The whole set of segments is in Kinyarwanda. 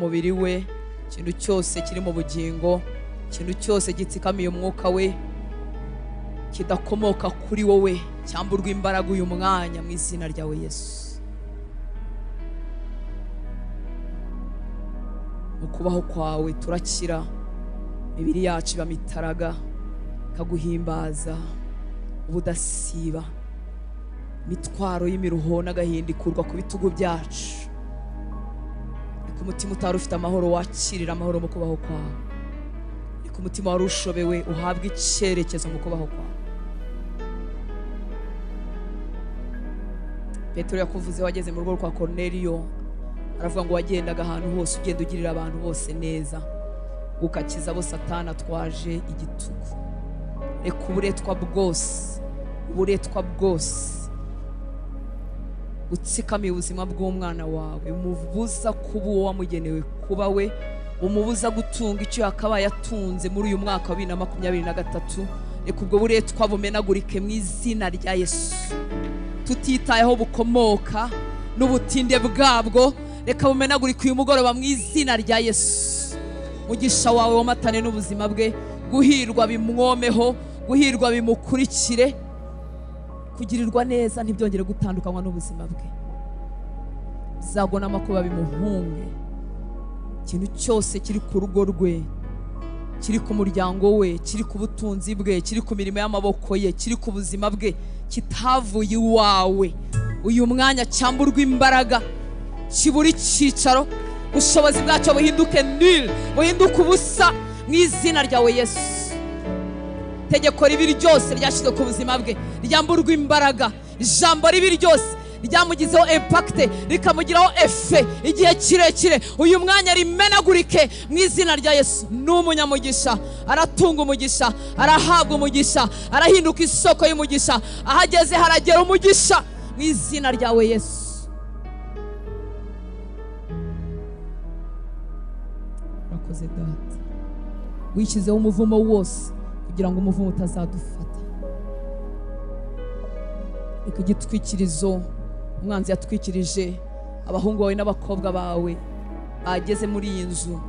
mubiri we, ikintu cyose kiri mu bugingo, ikintu cyose gitsikamiye umwuka we kidakomoka kuri wowe cyamburwa imbaraga uyu mwanya mu izina ryawe Yesu. Mu kubaho kwawe turakira, imibiri yacu bamitaraga kaguhimbaza ubudasiba, mitwaro y'imiruho n'agahinda ikurwa ku bitugu byacu. Ku mutima utari ufite amahoro wakirira amahoro mu kubaho kwawe. Ku mutima wari ushobewe uhabwa icyerekezo mu kubaho kwawe. Petero yakuvuze wageze mu rugo kwa Cornelio, aravuga ngo wagendaga ahantu hose ugenda ugirira abantu bose neza, ukakiza abo Satani atwaje igitugu. Reka uburetwa bwose utsikamiye ubuzima bw'umwana wawe, umubuza kuba uwo wamugenewe kuba we, umubuza gutunga icyo yakabaye atunze muri uyu mwaka wa 2023. Reka ubwo buretwa bumenagurike mu izina rya Yesu, tutitayeho bukomoka n'ubutinde bwabwo. Reka bumenagurike uyu mugoroba mu izina rya Yesu. Mugisha wawe wamatane n'ubuzima bwe, guhirwa bimwomeho, guhirwa bimukurikire, kugirirwa neza ntibyongere gutandukanywa n'ubuzima bwe. Bizagona amakuba bimuhunge. Ikintu cyose kiri ku rugo rwe, kiri ku muryango we, kiri ku butunzi bwe, kiri ku mirimo y'amaboko ye, kiri ku buzima bwe, kitavuye iwawe uyu mwanya cyamburwa imbaraga, kiburi cyicaro, ubushobozi bwacyo buhinduke nil, buhinduke ubusa mu izina ryawe Yesu. Tegeko ribi ryose ryashyize ku buzima bwe ryamburwa imbaraga, ijambo ribi ryose ryamugizeho impact rikamugiraho efe igihe kirekire uyu mwanya rimenagurike mu izina rya Yesu. N'umunyamugisha aratunga umugisha, arahabwa umugisha, arahinduka isoko y'umugisha, ahageze haragera umugisha mu izina ryawe Yesu. Urakoze Data, wishyizeho umuvumo wose kugira ngo umuvumo utazadufata. Reka igitwikirizo umwanzi yatwikirije abahungu bawe n'abakobwa bawe bageze muri iyi nzu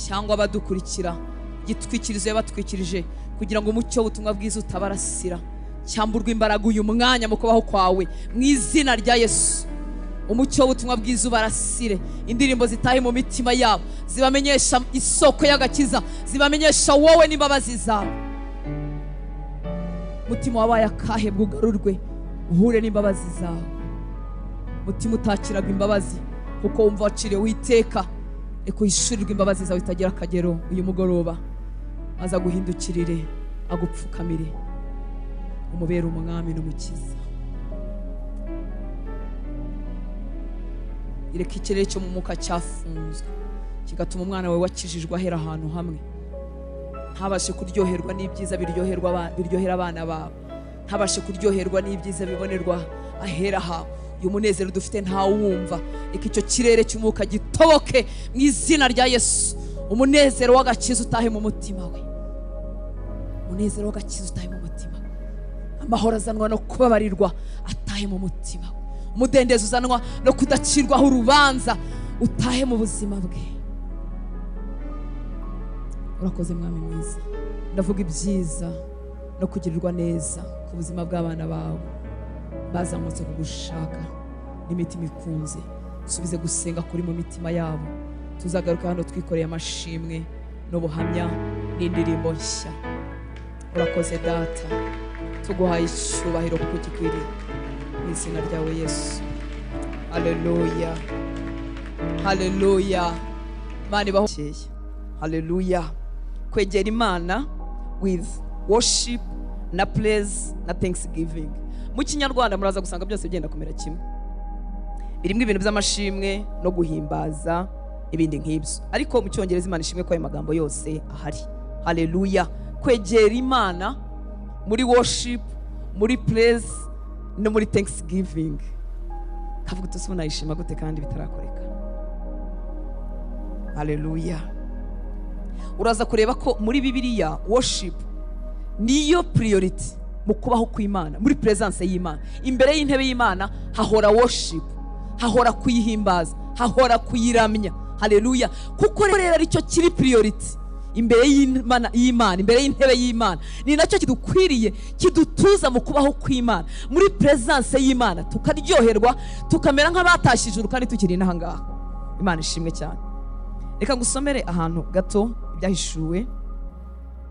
cyangwa badukurikira, igitwikirizo yabatwikirije kugira ngo umucyo w'ubutumwa bwiza utabarasira, cyamburwa imbaraga uyu mwanya mu kubaho kwawe mu izina rya Yesu. Umucyo w'ubutumwa bwiza ubarasire, indirimbo zitahe mu mitima yabo, zibamenyesha isoko y'agakiza, zibamenyesha wowe n'imbabazi zawe. Mutima wabaye akahebwa ugarurwe, uhure n'imbabazi zawe. Mutima utakiraga imbabazi kuko wumva waciriwe iteka, reka uhishurirwe imbabazi zawe itagira akagero uyu mugoroba, maze aguhindukirire, agupfukamire, umubere umwami n'umukiza. Ireka ikirere cyo mu mwuka cyafunzwe kigatuma umwana wawe wakijijwe ahera ahantu hamwe, ntabashe kuryoherwa n'ibyiza biryohera abana bawe, ntabashe kuryoherwa n'ibyiza bibonerwa ahera hawe. Uyu munezero dufite ntawumva, reka icyo kirere cy'umwuka gitoboke mu izina rya Yesu. Umunezero w'agakiza utahe mu mutima we, umunezero w'agakiza utahe mu mutima we, amahoro azanwa no kubabarirwa atahe mu mutima we, umudendezo uzanwa no kudacirwaho urubanza utahe mu buzima bwe. Urakoze mwami mwiza, ndavuga ibyiza no kugirirwa neza ku buzima bw'abana bawe bazamutse kugushaka n'imitima ikunze. Subize gusenga kuri mu mitima yabo, tuzagaruka hano twikoreye amashimwe n'ubuhamya n'indirimbo nshya. Urakoze Data, tuguhaye icyubahiro kuko gikwiriye mu izina ryawe Yesu. Haleluya, haleluya. Imana bahokeye, haleluya. Kwegera Imana with worship na praise na thanksgiving. Mu Kinyarwanda muraza gusanga byose bigenda kumera kimwe, birimo ibintu by'amashimwe no guhimbaza ibindi nk'ibyo, ariko mu Cyongereza Imana ishimwe ko ayo magambo yose ahari. Haleluya. Kwegera Imana muri worship, muri praise no muri thanksgiving, kavuga uti nayishima gute kandi bitarakoreka. Haleluya. Uraza kureba ko muri Bibiliya worship niyo priority mu kubaho kw'Imana, muri presence y'Imana. Imbere y'intebe y'Imana hahora worship, hahora kuyihimbaza, hahora kuyiramya, haleluya. Kuko rero aricyo kiri priority imbere y'Imana, imbere y'intebe y'Imana. Ni nacyo kidukwiriye, kidutuza mu kubaho kw'Imana, muri presence y'Imana, tukaryoherwa, tukamera nk'abatashye ijuru kandi tukiri n'aha ngaha. Imana ishimwe cyane. Reka ngusomere ahantu gato ibyahishuwe.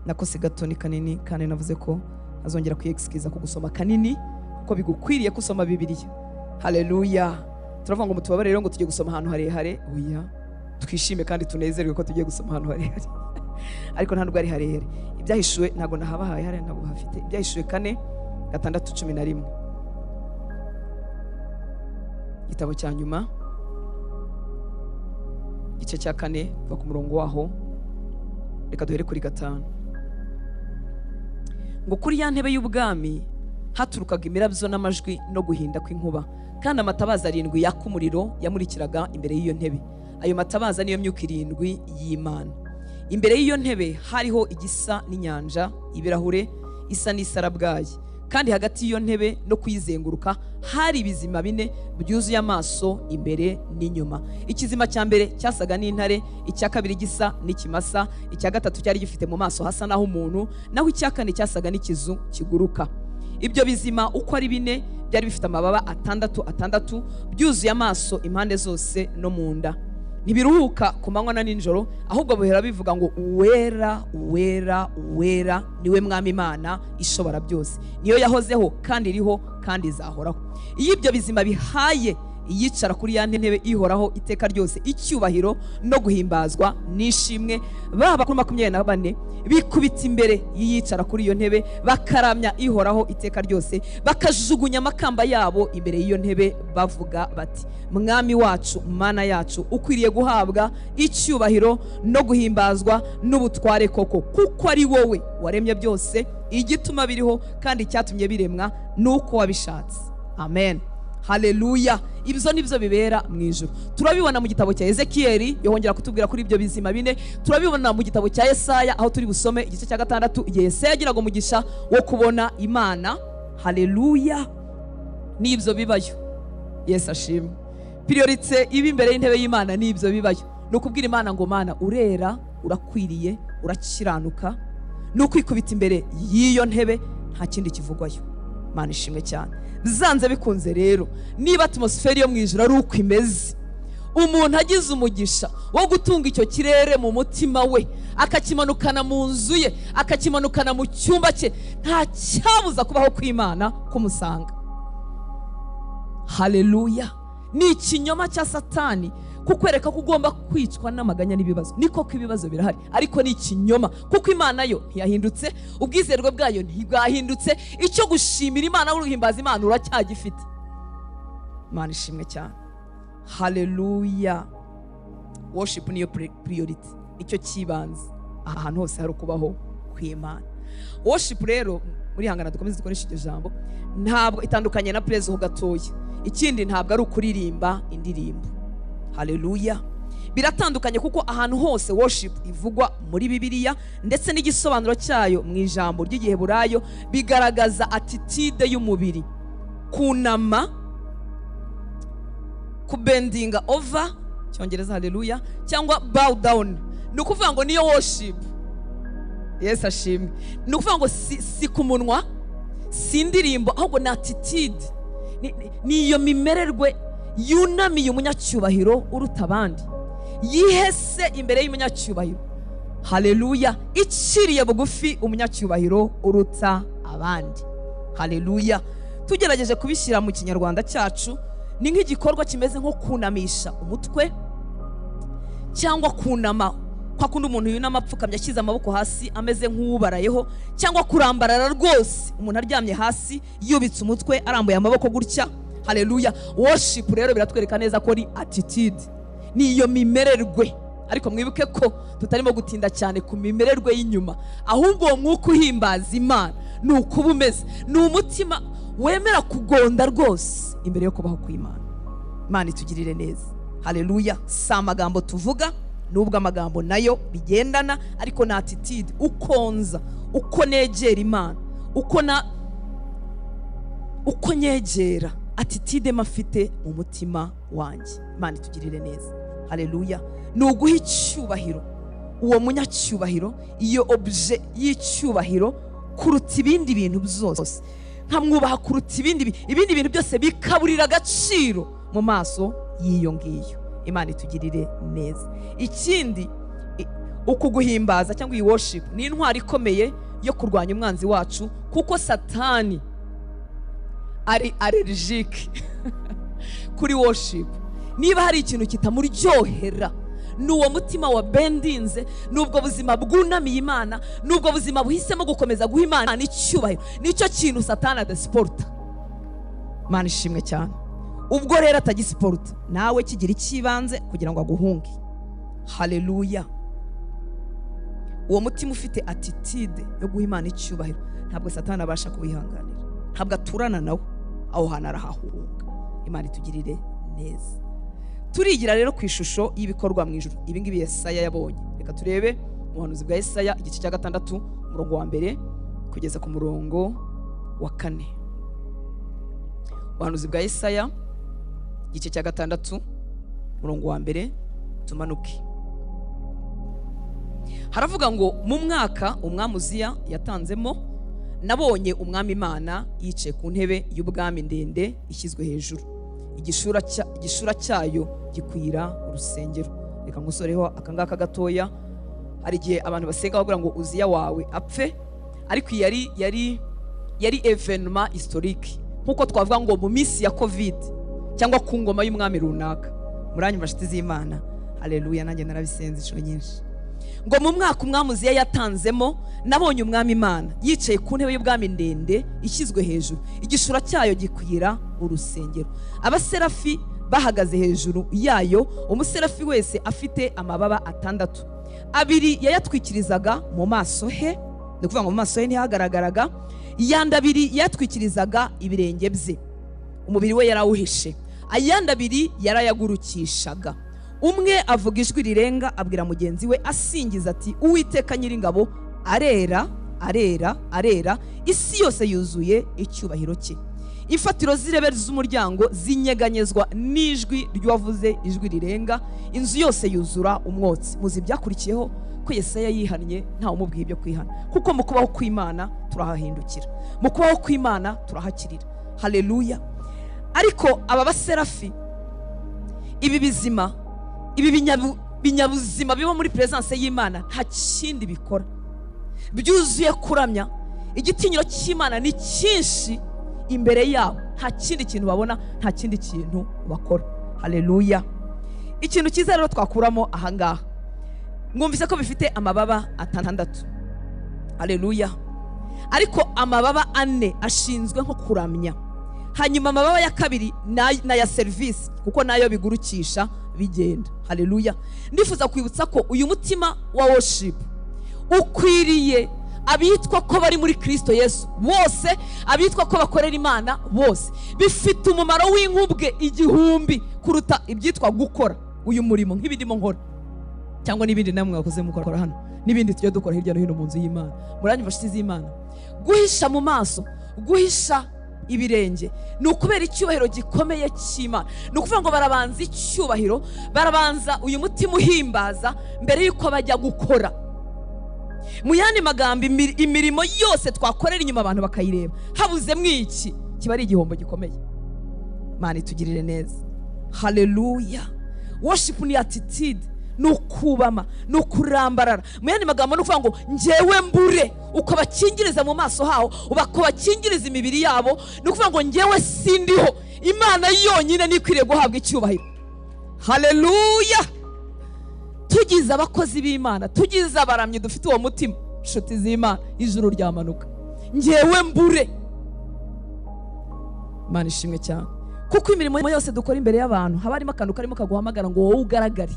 Nako si gato ni kanini, kandi navuze ko azongera kuyexkiza ko gusoma kanini kuko bigukwiriye kusoma Bibiliya. Haleluya. Turavuga ngo mutubabare rero ngo tujye gusoma ahantu harehare. Oya, twishime kandi tunezerwe ko tugiye gusoma ahantu harehare. Ariko nta nubwo ari harehare. Ibyahishuwe ntago nahabahaye, hari ntabwo hafite. Ibyahishuwe 4:6-11 igitabo cya nyuma, igice cya 4 kuva ku murongo waho. Reka duhere kuri 5. Ngo kuri ya ntebe y'ubwami haturukaga imirabyo n'amajwi no guhinda kw'inkuba, kandi amatabaza 7 yaka umuriro yamurikiraga imbere y'iyo ntebe. Ayo matabaza niyo myuka 7 y'Imana. Imbere y'iyo ntebe hariho igisa n'inyanja, ibirahure isa n'isarabwayi, kandi hagati y'iyo ntebe no kuyizenguruka hari ibizima 4 byuzuye amaso imbere n'inyuma. Ikizima cya mbere cyasaga n'intare, icya kabiri gisa n'ikimasa, icya gatatu cyari gifite mu maso hasa naho umuntu, naho icya kane cyasaga n'ikizu kiguruka. Ibyo bizima uko ari 4 byari bifite amababa 6 byuzuye amaso impande zose no mu nda. Ntibiruhuka ku manywa na nijoro, ahubwo buhera bivuga ngo uwera uwera uwera niwe mwami Imana ishobora byose, niyo yahozeho kandi iriho kandi izahoraho. Iyo ibyo bizima bihaye iyicara kuri ya ntebe ihoraho iteka ryose icyubahiro no guhimbazwa n'ishimwe, baba kuri 24 bikubita imbere yiyicara kuri iyo ntebe, bakaramya ihoraho iteka ryose, bakajugunya amakamba yabo imbere y'iyo ntebe bavuga bati, mwami wacu, mana yacu, ukwiriye guhabwa icyubahiro no guhimbazwa n'ubutware koko, kuko ari wowe waremye byose, igituma biriho kandi cyatumye biremwa nuko wabishatse. Amen. Haleluya. Ibyo nibyo bibera mu ijuru. Turabibona mu gitabo cya Ezekiyeli, yongera kutubwira kuri ibyo bizima 4. Turabibona mu gitabo cya Yesaya, aho turi busome igice cya 6, igihe Yesaya agiraga umugisha wo kubona Imana. Haleluya. Nibyo bibayo. Yesu ashimwe. Priorite ibi imbere y'intebe y'Imana nibyo bibayo. Nukubwira Imana ngo Mana urera, urakwiriye, urakiranuka, nukwikubita imbere y'iyo ntebe, nta kindi kivugwayo. Mana ishimwe cyane. Bizanze bikunze rero, niba atmosfere yo mu ijuru ari uko imeze, umuntu agize umugisha wo gutunga icyo kirere mu mutima we, akakimanukana mu nzu ye, akakimanukana mu cyumba cye, nta cyabuza kubaho kw'Imana kumusanga. Haleluya. Ni ikinyoma cya Satani kukwereka ko ugomba kwicwa n'amaganya n'ibibazo. Niko ko ibibazo birahari, ariko ni ikinyoma, kuko Imana yo ntiyahindutse, ubwizerwe bwayo ntibwahindutse, icyo gushimira Imana n'uruhimbaza Imana uracyagifite. Imana ishimwe cyane. Haleluya. Worship niyo priority, icyo kibanze ahantu hose hari kubaho kw'Imana. Worship rero muri hangana dukomeze dukoresha iryo jambo, ntabwo itandukanye na praise ho gatoya. Ikindi ntabwo ari ukuririmba indirimbo. Haleluya. Biratandukanye kuko ahantu hose worship ivugwa muri Bibiliya, ndetse n'igisobanuro cyayo mu ijambo ry'Igiheburayo bigaragaza attitude y'umubiri, kunama, kubendinga over, cyongereza haleluya, cyangwa bow down. Ni ukuvuga ngo niyo worship. Yesu ashimwe. Ni ukuvuga ngo si ku munwa, si indirimbo, ahubwo ni attitude, ni iyo mimererwe yunamiye umunyacyubahiro uruta abandi, yihese imbere y'umunyacyubahiro. Haleluya. Iciriye bugufi umunyacyubahiro uruta abandi. Haleluya. Tugerageje kubishyira mu kinyarwanda cyacu, ni nk'igikorwa kimeze nko kunamisha umutwe, cyangwa kunama kwa kundi umuntu yunama apfukamye ashyize amaboko hasi ameze nk'ubarayeho, cyangwa kurambarara rwose umuntu aryamye hasi yubitse umutwe arambuye amaboko gutya. Haleluya. Worship rero biratwereka neza ko ni attitude, ni iyo mimererwe. Ariko mwibuke ko tutarimo gutinda cyane ku mimererwe y'inyuma, ahubwo uwo mwuka uhimbaza Imana ni ukuba umeze, ni umutima wemera kugonda rwose imbere yo kubaho kw'Imana. Imana itugirire neza. Haleluya. Si amagambo tuvuga, nubwo amagambo nayo bigendana, ariko na attitude, ukonza, uko negera Imana, uko nyegera, attitude mafite mu mutima wanjye. Imana itugirire neza. haleluya, ni uguha icyubahiro uwo munyacyubahiro, iyo obje y'icyubahiro kuruta ibindi bintu byose, nkamwubaha kuruta ibindi bintu byose bikaburira agaciro mu maso y'iyo ngiyo. Imana itugirire neza. Ikindi, uku guhimbaza cyangwa iyi worship ni intwari ikomeye yo kurwanya umwanzi wacu, kuko Satani ari allergique kuri worship. Niba hari ikintu kitamuryohera, n'uwo mutima wa bendinze, n'ubwo buzima bwunamiye Imana, n'ubwo buzima buhisemo gukomeza guha Imana icyubahiro, nicyo kintu Satani adasiporta. Imana ishimwe cyane. Ubwo rero atagisiporta, nawe kigira ikibanze kugira ngo aguhunge. Haleluya. Uwo mutima ufite attitude yo guha Imana icyubahiro, ntabwo Satani abasha kubihanganira, ntabwo aturana nawe, aho hantu arahahunga. Imana itugirire neza. Turigira rero ku ishusho y'ibikorwa mu ijuru. Ibi ngibi Yesaya yabonye. Reka turebe mu buhanuzi bwa Yesaya igice cya 6 umurongo wa 1 kugeza ku murongo wa 4. Ubuhanuzi bwa Yesaya igice cya 6 umurongo wa 1, tumanuke. Haravuga ngo mu mwaka umwami Uziya yatanzemo, nabonye umwami Imana yicaye ku ntebe y'ubwami ndende ishyizwe hejuru, igishura cyayo gikwira urusengero. Reka ngusoreho akangaka gatoya. Hari igihe abantu basenga bavuga ngo Uziya wawe apfe, ariko yari evenement historique, nkuko twavuga ngo mu minsi ya covid cyangwa ku ngoma y'umwami runaka. Muranyumva nshuti z'Imana? Haleluya. Nanjye narabisenze inshuro nyinshi. Ngo mu mwaka umwami Uziya yatanzemo, nabonye umwami Imana yicaye ku ntebe y'ubwami ndende ishyizwe hejuru, igishura cyayo gikwira urusengero. Abaserafi bahagaze hejuru yayo, umuserafi wese afite amababa 6. 2 yayatwikirizaga mu maso he, ni kuvuga ngo mu maso he ntihagaragaraga, yandi 2 yatwikirizaga ibirenge bye, umubiri we yarawuhishe, ayandi 2 yarayagurukishaga. Umwe avuga ijwi rirenga abwira mugenzi we asingiza ati, Uwiteka Nyiringabo arera, arera, arera, isi yose yuzuye icyubahiro cye. Ifatiro z'irebe z'umuryango zinyeganyezwa n'ijwi ry'uwavuze ijwi rirenga, inzu yose yuzura umwotsi. Muzi byakurikiyeho ko Yesaya yihannye, ntawe umubwiye ibyo kwihana, kuko mu kubaho kw'Imana turahahindukira, mu kubaho kw'Imana turahakirira. Haleluya. Ariko aba baserafi, ibi bizima, ibi binyabuzima biba muri presence y'Imana, nta kindi bikora, byuzuye kuramya. Igitinyiro cy'Imana ni cyinshi imbere yabo, nta kindi kintu babona, nta kindi kintu bakora. Haleluya. Ikintu cyiza rero twakuramo ahangaha, mwumvise ko bifite amababa 6. Haleluya. Ariko amababa 4 ashinzwe nko kuramya, hanyuma amababa ya 2 na ya service, kuko nayo bigurukisha bigenda. Haleluya. Ndifuza kwibutsa ko uyu mutima wa worship ukwiriye abitwa ko bari muri Kristo Yesu bose, abitwa ko bakorera Imana bose. Bifite umumaro w'inkubwe 1000 kuruta ibyitwa gukora uyu murimo nk'ibindimo nkora, cyangwa n'ibindi namwe mwakoze mukora hano, n'ibindi tujye dukora hirya no hino mu nzu y'Imana. Muranyumva nshuti z'Imana? Guhisha mu maso, guhisha ibirenge, ni ukubera icyubahiro gikomeye cy'Imana. Ni ukuvuga ngo barabanza icyubahiro, barabanza uyu mutima uhimbaza mbere yuko bajya gukora. Mu yandi magambo, imirimo yose twakorera inyuma abantu bakayireba, habuze mwiki kiba ari igihombo gikomeye. Imana itugirire neza. Haleluya. Worship ni attitude, ni ukubama, ni ukurambarara. Mu yandi magambo ni ukuvuga ngo njyewe mbure, uko bakingiriza mu maso hawo, uko bakingiriza imibiri yabo, ni ukuvuga ngo njyewe sindiho, Imana yonyine nikwiriye guhabwa icyubahiro. Haleluya. Tugize abakozi b'Imana, tugize abaramyi, dufite uwo mutima, nshuti z'Imana, ijuru ryamanuka. Njyewe mbure. Imana ishimwe cyane, kuko imirimo yose dukora imbere y'abantu haba harimo akantu karimo kaguhamagara ngo wowe ugaragare,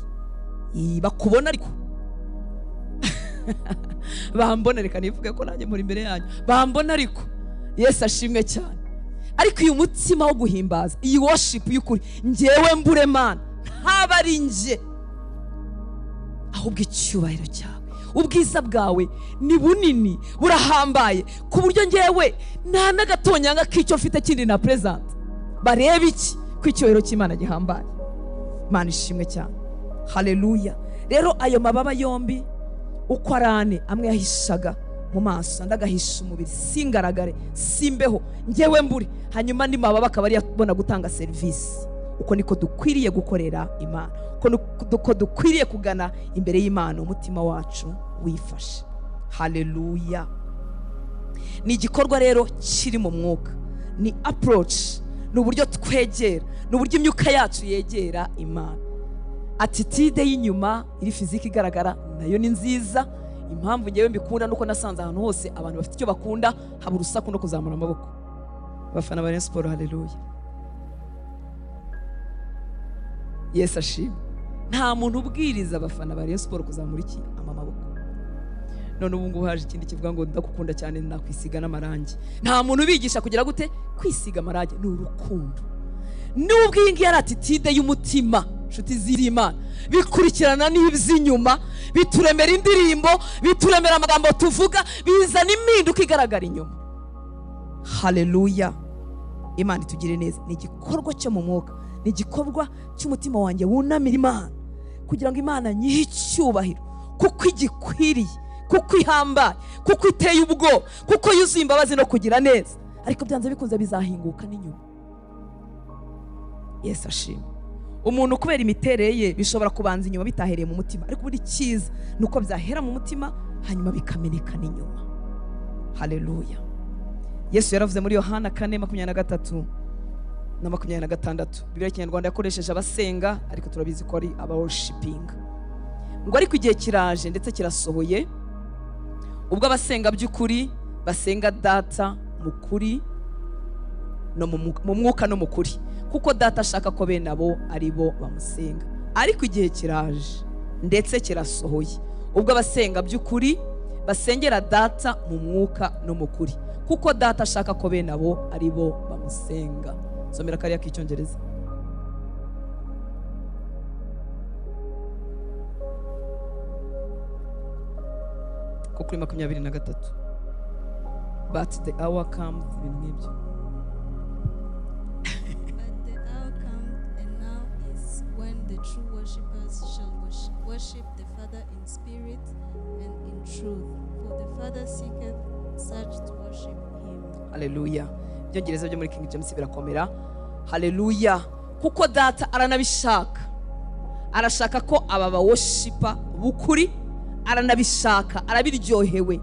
bakubona ariko bambona. Reka nivuge ko nanjye muri imbere yanyu bambona ariko. Yesu ashimwe cyane. Ariko uyu mutima wo guhimbaza, iyi worship y'ukuri, njyewe mbure Mana, haba ari nje, ahubwo icyubahiro cyawe, ubwiza bwawe ni bunini, burahambaye, ku buryo njyewe nta n'agatonyanga k'icyo mfite kindi na present. Barebe iki ko icyubahiro cy'Imana gihambaye. Imana ishimwe cyane. haleluya. Rero ayo mababa yombi uko ari ane, amwe yahishaga mu maso, andi agahisha umubiri, singaragare, simbeho, njyewe mburi, hanyuma andi mababa akaba ari abona gutanga serivisi. Uko niko dukwiriye gukorera Imana, uko dukwiriye kugana imbere y'Imana umutima wacu wifashe. Haleluya. Ni igikorwa rero kiri mu mwuka, ni approach, ni uburyo twegera, ni uburyo imyuka yacu yegera Imana. Attitude y'inyuma iri fiziki igaragara nayo ni nziza. Impamvu ngewe mbikunda nuko nasanze ahantu hose abantu bafite icyo bakunda haba urusaku no kuzamura amaboko. Abafana ba Rayon Sports, haleluya. Yesu ashimwe. Nta muntu ubwiriza abafana ba Rayon Sports kuzamura iki amaboko. None ubu ngubu haje ikindi kivuga ngo ndakukunda cyane nakwisiga n'amarangi. Nta muntu ubigisha kugira gute kwisiga amarangi, ni urukundo. Nubwo iyi ngiyi ari attitude y'umutima, nshuti z'Imana, bikurikirana n'iby'inyuma, bituremera indirimbo, bituremera amagambo tuvuga, bizana impinduka igaragara inyuma. Haleluya. Imana itugire neza. Ni igikorwa cyo mu mwuka, ni igikorwa cy'umutima wanjye wunamira Imana kugira ngo Imana nyihe icyubahiro, kuko igikwiriye, kuko ihambaye, kuko iteye ubwoba, kuko yuzuye imbabazi no kugira neza. Ariko byanze bikunze bizahinguka n'inyuma. Yesu ashimwe. Umuntu kubera imiterere ye bishobora kubanza inyuma bitahereye mu mutima, ariko buri cyiza nuko byahera mu mutima hanyuma bikameneka n'inyuma. Haleluya. Yesu yaravuze muri Yohana 4:23 na 26, Bibiliya y'Ikinyarwanda yakoresheje abasenga, ariko turabizi ko ari abaworshiping, ngo ariko igihe kiraje ndetse kirasohoye ubwo abasenga by'ukuri basenga Data mu kuri no mu mwuka no mu kuri, kuko Data ashaka ko bene abo ari bo bamusenga. Ariko igihe kiraje ndetse kirasohoye ubwo abasenga by'ukuri basengera Data mu mwuka no mu kuri, kuko Data ashaka ko bene abo ari bo bamusenga. Somera kariya k'icyongereza. Ko kuri 23, but the hour comes, ibintu nk'ibyo. But the hour comes, and now is when the true worshippers shall worship the Father in spirit and in truth, for the Father seeketh such to worship him. Haleluya. Ibyongereza byo muri King James birakomera. Haleluya. Kuko Data aranabishaka, arashaka ko aba worshipper bukuri, aranabishaka, arabiryohewe.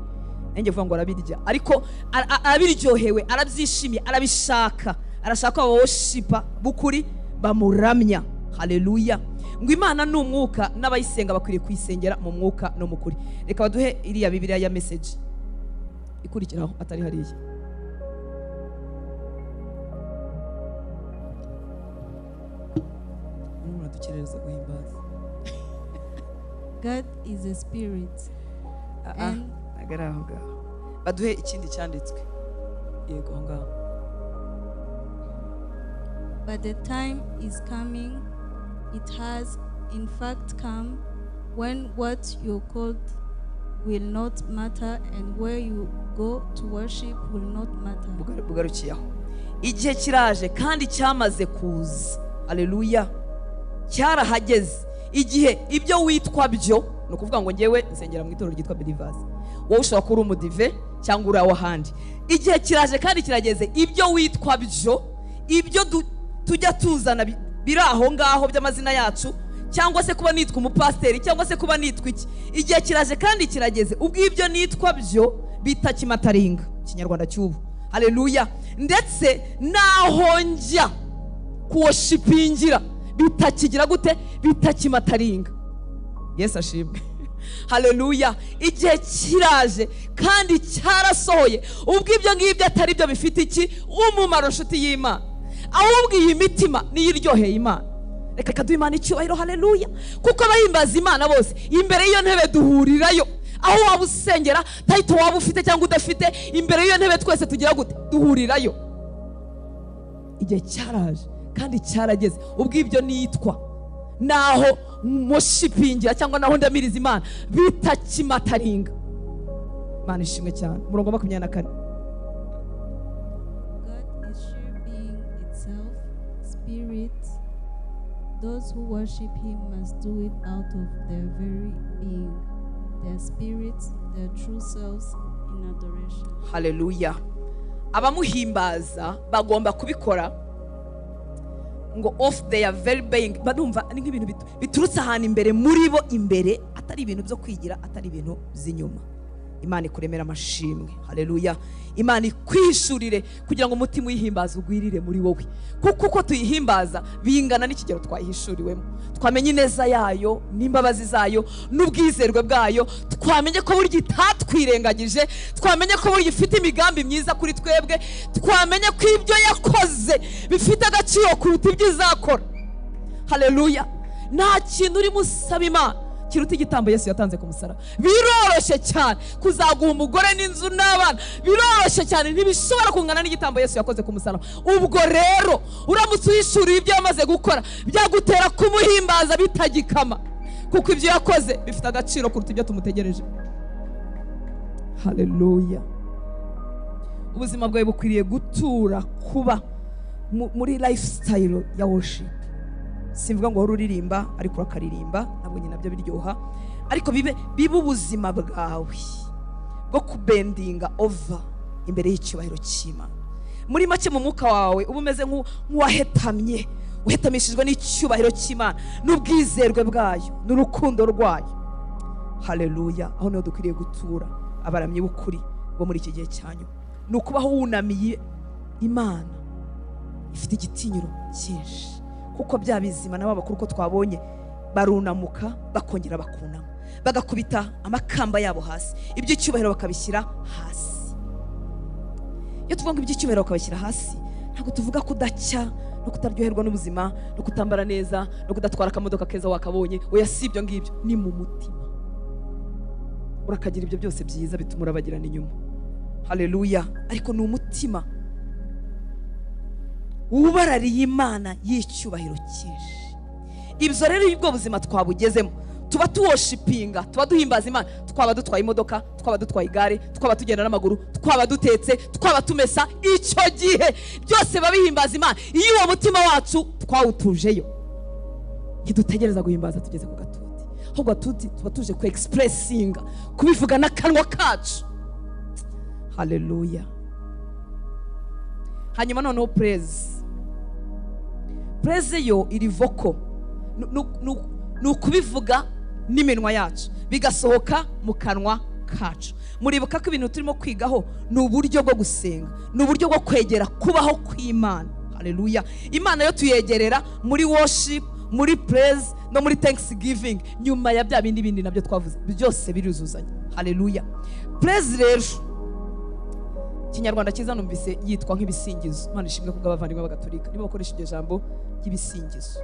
Nenge vuga ngo arabirya, ariko arabiryohewe, arabyishimiye, arabishaka, arashaka aba worshipper bukuri bamuramya. Haleluya. Ngo Imana ni umwuka n'abayisenga bakwiriye kuyisengera mu mwuka no mu kuri. Reka baduhe iriya Bibiliya ya message ikurikiraho atari hariya. God is a spirit. And agaraho ngaho baduhe ikindi cyanditswe. Yego ngaho. But the time is coming, it has in fact come, when what you're called will not matter, and where you go to worship will not matter. Bugarukiyaho. Igihe kiraje kandi cyamaze kuza. Haleluya. Cyarahageze. Igihe ibyo witwa byo, no kuvuga ngo ngewe nsengera mu itorero ryitwa Believers, wowe ushobora kuba umudive cyangwa uri aho handi. Igihe kiraje kandi kirageze, ibyo witwa byo, ibyo tujya tuzana biri aho ngaho by'amazina yacu, cyangwa se kuba nitwa umupasiteri, cyangwa se kuba nitwa iki, igihe kiraje kandi kirageze ubwo ibyo nitwa byo bitakimataringa. Ikinyarwanda cy'ubu. Haleluya. Ndetse naho njya kuwoshipingira bitakigira gute, bitakimataringa. Yesu ashimwe. Haleluya. Igihe kiraje kandi cyarasohoye ubwo ibyo ngibyo atari byo bifite iki umumaro, nshuti y'Imana, ahubwo iyi mitima niyiryoheye Imana. Reka kaduha Imana icyubahiro. Haleluya. Kuko abahimbaza Imana bose imbere y'iyo ntebe duhurirayo, aho waba usengera, title waba ufite cyangwa udafite, imbere y'iyo ntebe twese tugira gute, duhurirayo. Igihe cyaraje kandi cyarageze ubwo ibyo nitwa naho mushipingira cyangwa naho ndamiriza Imana bitakimataringa. Imana ishimwe cyane. Murongo 24. God is sure being itself spirit, those who worship him must do it out of their very being, their spirits, their true selves in adoration. Hallelujah. Abamuhimbaza bagomba kubikora ngo off their very being, badumva ni nk'ibintu biturutse ahantu imbere muri bo, imbere atari ibintu byo kwigira, atari ibintu by'inyuma. Imana ikuremera amashimwe. Haleluya. Imana ikwishurire kugira ngo umutima uyihimbaza ugwirire muri wowe, kuko uko tuyihimbaza bingana n'ikigero twayihishuriwemo. Twamenye ineza yayo n'imbabazi zayo n'ubwizerwe bwayo, twamenye ko burya itatwirengagije, twamenye ko burya ifite imigambi myiza kuri twebwe, twamenye ko ibyo yakoze bifite agaciro kuruta ibyo izakora. Haleluya. Nta kintu urimo usaba Imana kiruta igitambo Yesu yatanze ku musaraba. Biroroshye cyane kuzaguha umugore n'inzu n'abana, biroroshye cyane, ntibishobora kungana n'igitambo Yesu yakoze ku musaraba. Ubwo rero uramutse uyishuriye ibyo yamaze gukora, byagutera kumuhimbaza bitagikama, kuko ibyo yakoze bifite agaciro kuruta ibyo tumutegereje. Haleluya. Ubuzima bwawe bukwiriye gutura kuba muri lifestyle ya worship. Simvuga ngo ururirimba ariko urakaririmba, nabwo nyine nabyo biryoha, ariko bibe ubuzima bwawe bwo kubendinga over imbere y'icyubahiro cy'Imana. Muri make mu mwuka wawe uba umeze nk'uwahetamye, uhetamishijwe n'icyubahiro cy'Imana n'ubwizerwe bwayo n'urukundo rwayo. Haleluya. Aho niho dukwiriye gutura abaramyi b'ukuri bo muri iki gihe cyanyu, ni ukubaho wunamiye Imana ifite igitinyiro cyinshi, kuko bya bizima nabo bakuru ko twabonye barunamuka bakongera bakunama, bagakubita amakamba yabo hasi, iby'icyubahiro bakabishyira hasi. Iyo tuvuga ngo iby'icyubahiro bakabishyira hasi, ntabwo tuvuga kudacya no kutaryoherwa n'ubuzima no kutambara neza no kudatwara akamodoka keza wakabonye. Oya, si ibyo ngibyo, ni mu mutima urakagira ibyo byose byiza bituma urabagirana inyuma. Haleluya. Ariko ni umutima ubarariye Imana y'icyubahiro cyinshi. Ibyo rero ubwo buzima twabugezemo, tuba tuwoshipinga, tuba duhimbaza Imana, twaba dutwaye imodoka, twaba dutwaye igare, twaba tugenda n'amaguru, twaba dutetse, twaba tumesa, icyo gihe byose babihimbaza Imana. Iyo uwo mutima wacu twawutujeyo, ntidutegereza guhimbaza tugeze ku gatuti, ahubwo gatuti tuba tuje ku expressinga, kubivuga n'akanwa kacu. Haleluya. Hanyuma noneho praise yo iri voko, ni ukubivuga n'iminwa yacu bigasohoka mu kanwa kacu. Muribuka ko ibintu turimo kwigaho ni uburyo bwo gusenga, ni uburyo bwo kwegera kubaho kw'Imana. Haleluya. Imana yo tuyegerera muri worship, muri praise no muri thanksgiving, nyuma ya bya bindi nabyo twavuze byose biruzuzanya. Haleluya. Praise rero Kinyarwanda cyiza numvise yitwa nk'ibisingizo. Imana ishimwe kubw'abavandimwe b'Agatolika nibo bakoresha iryo jambo ry'ibisingizo.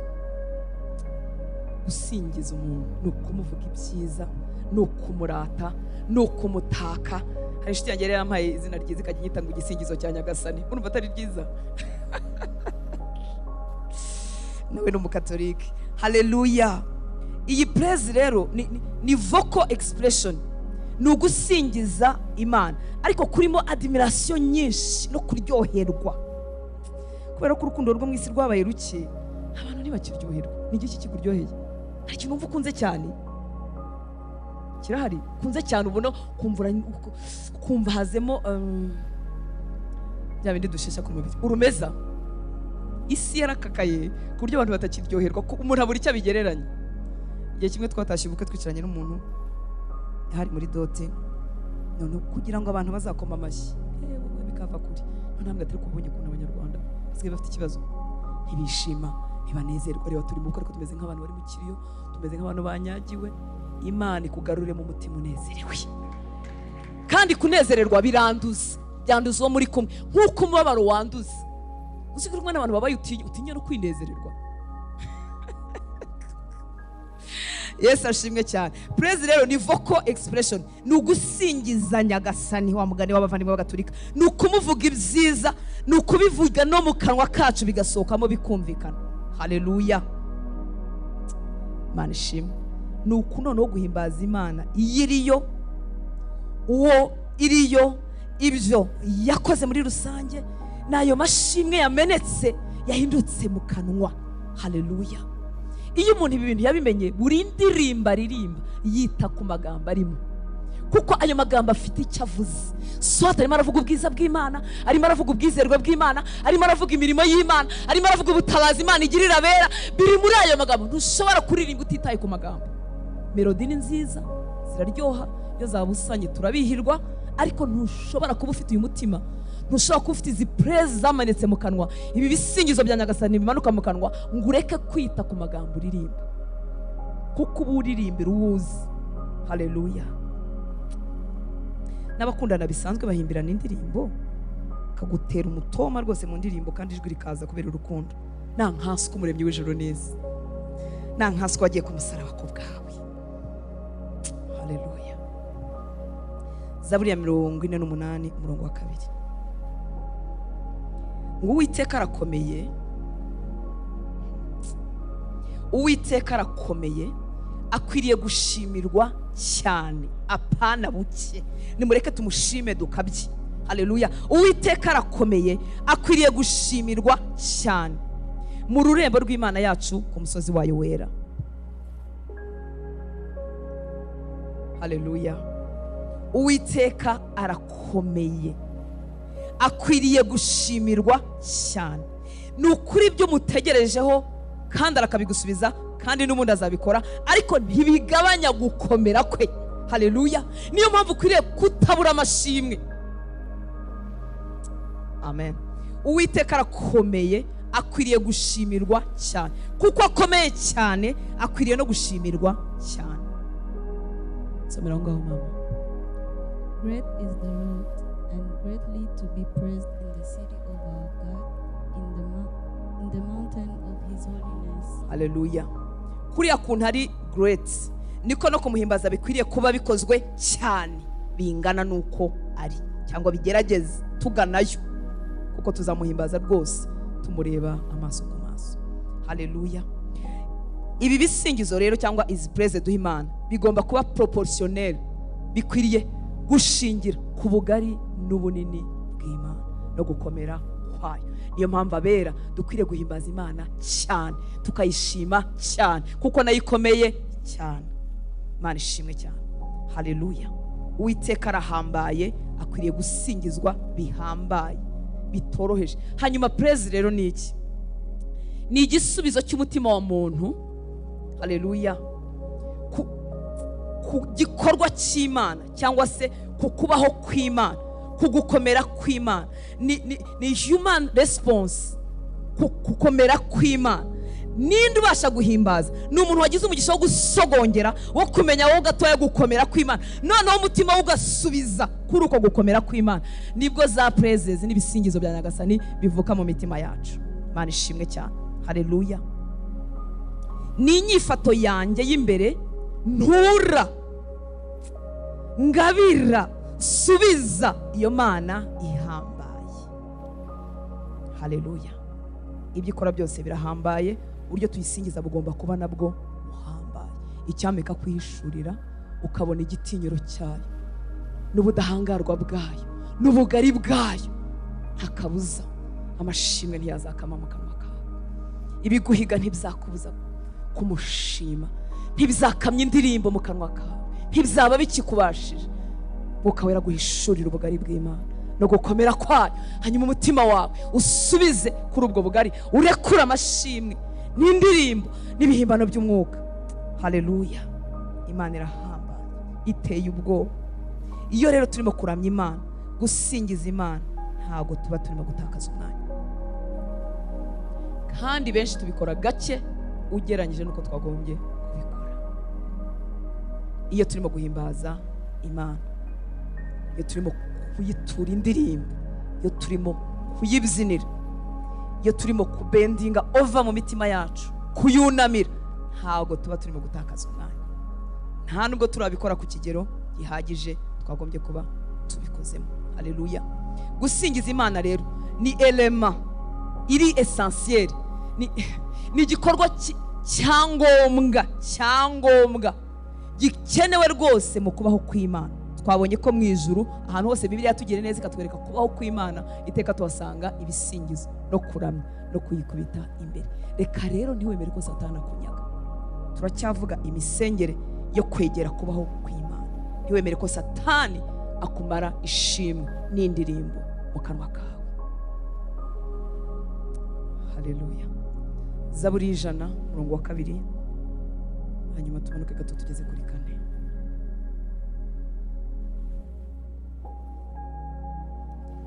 Gusingiza umuntu ni ukumuvuga ibyiza, ni ukumurata, ni ukumutaka. Hari inshuti yanjye rero yampaye izina ryiza ikajya inyita ngo igisingizo cya Nyagasani. Urumva atari ryiza? Nawe ni umukatolika. Haleluya. Iyi praise rero ni vocal expression, ni ugusingiza Imana, ariko kurimo admiration nyinshi no kuryoherwa, kubera ko urukundo rwo mu isi rwabaye ruke, abantu ntibakiryoherwa. Ni iki kikuryoheye? Hari ikintu wumva ukunze cyane? Kirahari kunze cyane ubona kumva hazemo bya bindi dushesha ku mubiri, urumeza. Isi yarakakaye ku buryo abantu batakiryoherwa, umuntu abura icyo abigereranya. Igihe kimwe twatashye ubukwe twicaranye n'umuntu hari muri dote, none kugira ngo abantu bazakoma amashyi bikava kuri ntabwo atari kubonye ko n'Abanyarwanda basigaye bafite ikibazo, ntibishima, ntibanezerwa. Reba turi mu bukwe ariko tumeze nk'abantu bari mu kiriyo, tumeze nk'abantu banyagiwe. Imana ikugarure mu mutima unezerewe, kandi kunezererwa biranduza, byanduza uwo muri kumwe nk'uko umubabaro wanduza. Usigaye urumwe n'abantu babaye utinya no kwinezererwa. Yesu ashimwe cyane. Praise rero ni vocal expression, ni ugusingiza Nyagasani, wa mugani w'abavandimwe b'Agatolika, ni ukumuvuga ibyiza, ni ukubivuga no mu kanwa kacu bigasohokamo bikumvikana. Haleluya. Imana ishimwe. Ni ukunono guhimbaza Imana iyiriyo, uwo iriyo, ibyo yakoze muri rusange, nayo mashimwe yamenetse yahindutse mu kanwa. Haleluya. iyo umuntu ibi bintu yabimenye, buri ndirimbo aririmba yita ku magambo arimo, kuko ayo magambo afite icyo avuze. So arimo aravuga ubwiza bw'Imana, arimo aravuga ubwizerwa bw'Imana, arimo aravuga imirimo y'Imana, arimo aravuga ubutabazi Imana igirira abera. Biri muri ayo magambo. Ntushobora kuririmba utitaye ku magambo. Melodi ni nziza, ziraryoha, iyo zabusanye turabihirwa, ariko ntushobora kuba ufite uyu mutima, ntushobora kuba ufite izi praise zamanitse mu kanwa, ibi bisingizo bya Nyagasani bimanuka mu kanwa, ngo ureke kwita ku magambo uririmba, kuko uba uririmbira uwuzi. Haleluya. N'abakundana bisanzwe bahimbirana indirimbo, kagutera umutoma rwose mu ndirimbo, kandi ijwi rikaza kubera urukundo. Nta nkaswe umuremyi w'ijoro neza, nta nkaswe wagiye ku musaraba ku bwawe. Haleluya. Zaburi ya 48 umurongo wa 2. Ngo Uwiteka arakomeye, Uwiteka arakomeye, akwiriye gushimirwa cyane, apana buke. Nimureke tumushime dukabye. Haleluya. Uwiteka arakomeye, akwiriye gushimirwa cyane mu rurembo rw'Imana yacu, ku musozi wayo wera. Haleluya. Uwiteka arakomeye, akwiriye gushimirwa cyane. Ni ukuri ibyo mutegerejeho kandi arakabigusubiza, kandi n'ubundi azabikora, ariko ntibigabanya gukomera kwe. Haleluya. Niyo mpamvu ukwiriye kutabura amashimwe. Amen. Uwiteka arakomeye, akwiriye gushimirwa cyane. Kuko akomeye cyane, akwiriye no gushimirwa cyane. Somera ngaho mama. Great is the Lord, and greatly to be praised in the city of our God, in the mountain of his holiness. Haleluya. Kuriya kuntu ari great, niko no kumuhimbaza bikwiriye kuba bikozwe cyane, bingana nuko ari, cyangwa bigerageze tuganayo, kuko tuzamuhimbaza rwose tumureba amaso ku maso. Haleluya. Ibi bisingizo rero cyangwa izi praise duha Imana bigomba kuba proportionnel, bikwiriye gushingira ku bugari n'ubunini bw'Imana no gukomera kwayo. Niyo mpamvu abera dukwiriye guhimbaza Imana cyane, tukayishima cyane, kuko nayo ikomeye cyane. Imana ishimwe cyane. Haleluya. Uwiteka arahambaye, akwiriye gusingizwa bihambaye, bitoroheje. Hanyuma praise rero ni iki? Ni igisubizo cy'umutima wa muntu. Haleluya. Ku gikorwa cy'Imana, cyangwa se ku kubaho kw'Imana, ku gukomera kw'Imana. Ni human response ku gukomera kw'Imana. Ninde ubasha guhimbaza? Ni umuntu wagize umugisha wo gusogongera, wo kumenya wowe gatoya gukomera kw'Imana, noneho umutima we ugasubiza kuri uko gukomera kw'Imana. Nibwo za praises n'ibisingizo bya Nyagasani bivuka mu mitima yacu. Imana ishimwe cyane. Haleluya. Ni inyifato yanjye y'imbere, ntura, ngabira, subiza iyo Mana ihambaye. Haleluya. Ibyo ikora byose birahambaye, uburyo tuyisingiza bugomba kuba nabwo buhambaye. Icyameka kwihishurira ukabona igitinyiro cyayo n'ubudahangarwa bwayo n'ubugari bwayo, ntakabuza amashimwe ntiyazakama mu kanwa kawe. Ibiguhiga ntibyakubuza kumushima, ntibizakamya indirimbo mu kanwa kawe, ntibizaba bikikubashije. Mwuka wera guhishurira ubugari bw'Imana no gukomera kwayo, hanyuma umutima wawe usubize kuri ubwo bugari, urekura amashimwe n'indirimbo n'ibihimbano by'umwuka. Haleluya. Imana irahambaye, iteye ubwoba. Iyo rero turimo kuramya Imana, gusingiza Imana, ntago tuba turimo gutakaza umwanya, kandi benshi tubikora gake ugereranyije nuko twagombye kubikora. Iyo turimo guhimbaza Imana, iyo turimo kuyitura indirimbo, iyo turimo kuyibyinira, iyo turimo kubendinga over mu mitima yacu, kuyunamira, ntago tuba turimo gutakaza umwanya. Nta nubwo turabikora ku kigero gihagije twagombye kuba tubikozemo. Haleluya. Gusingiza Imana rero ni element iri essentiel, ni igikorwa cyangombwa gikenewe rwose mu kubaho kw'Imana. Twabonye ko mu ijuru ahantu hose Bibiliya yatugiriye neza ikatwereka kubaho kw'Imana, iteka tuhasanga ibisingizo no kuramya no kuyikubita imbere. Reka rero ntiwemere ko Satani akunyaga. turacyavuga imisengere yo kwegera kubaho kw'Imana. Ntiwemere ko Satani akumara ishimwe n'indirimbo mu kanwa kawe. Haleluya. Zaburi 100:2, hanyuma tumanuke gato tugeze kuri 4.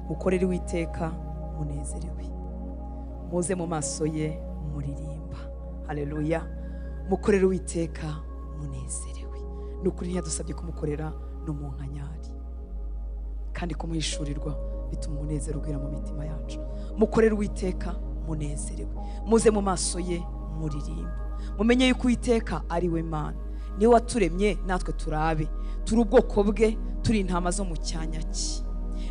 Mukorere Uwiteka munezerewe, muze mu maso ye muririmba. Haleluya. Mukorere Uwiteka munezerewe. Nukuri ntiyadusabye kumukorera no mu nkanyari, kandi kumuhishurirwa bituma umunezero ugwira mu mitima yacu. Mukorere Uwiteka munezerewe, muze mu maso ye muririmba. Mumenye yuko Uwiteka ari we Mana, niwe waturemye natwe turabe, turi ubwoko bwe, turi intama zo mu cyanya cye.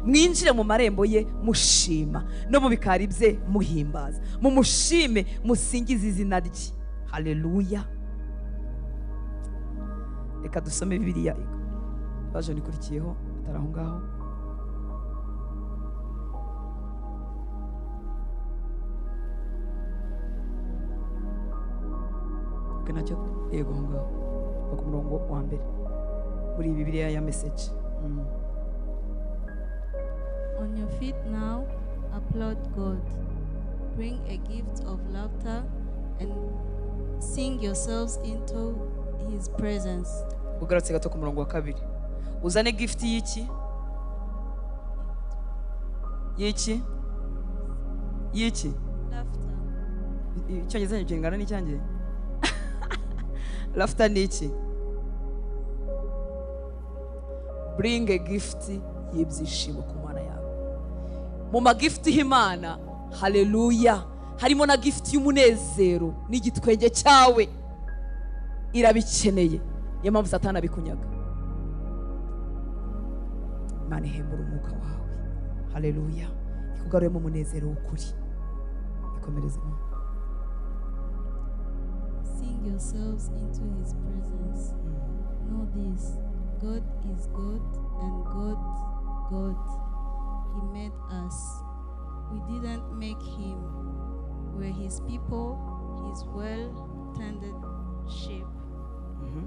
Mwinjire mu marembo ye mushima, no mu bikari bye muhimbaza. Mumushime, musingize izina rye. Haleluya. Reka dusome Bibiliya version ikurikiyeho atari aho ngaho. Nacyo yego aho ngaho ku murongo wa mbere muri Bibiliya ya Message. On your feet now, applaud God. Bring a gift of laughter and sing yourselves into his presence. Ugarutse gato ku murongo wa kabiri. Uzane gift y'iki? Y'iki? Y'iki? Laughter. Icyongereza kingana n'icyanjye? Laughter ni iki? Bring a gift y'ibyishimo ku Mana yawe. Mu magift y'Imana, haleluya, harimo na gift y'umunezero n'igitwenge cyawe. Irabikeneye, niyo mpamvu Satani abikunyaga. Imana ihembura umwuka wawe. Haleluya. Ikugaruremo umunezero w'ukuri. Ikomereze. Sing yourselves into his presence. Know this, God is God, and God, he made us. We didn't make him. We're his people, his well-tended sheep.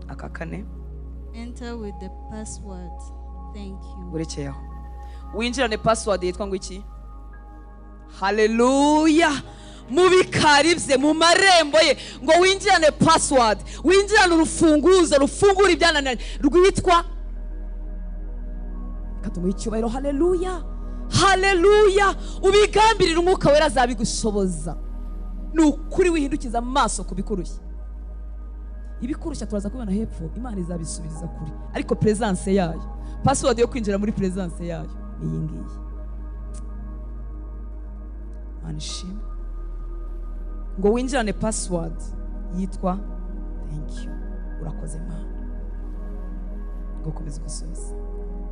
Aka kane. Enter with the password. Thank you. Urekeyeho. Winjirane password yitwa ngo iki? Haleluya. Mu bikari bye, mu marembo ye, ngo winjirane password, winjirane urufunguzo rufungura ibyananiranye rwitwa katumuha icyubahiro. Haleluya. Haleluya. Ubigambirira umwuka wera azabigushoboza. Ni ukuri wihindukiza amaso kubikurushya. Ibikurushya turaza kubona hepfo, Imana izabisubiriza kuri, ariko presence yayo, password yo kwinjira muri presence yayo ni iyi ngiyi. Manishim ngo winjirane password yitwa thank you. Urakoze Mana. Ngo komeza gusoza.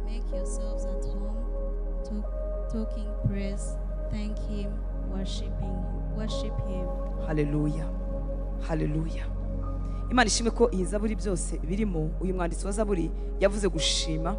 Make yourselves at home, talking praise, thank him, worship him. Haleluya. Haleluya. Imana ishimwe ko iyi zaburi byose birimo. Uyu mwanditsi wa zaburi yavuze gushima,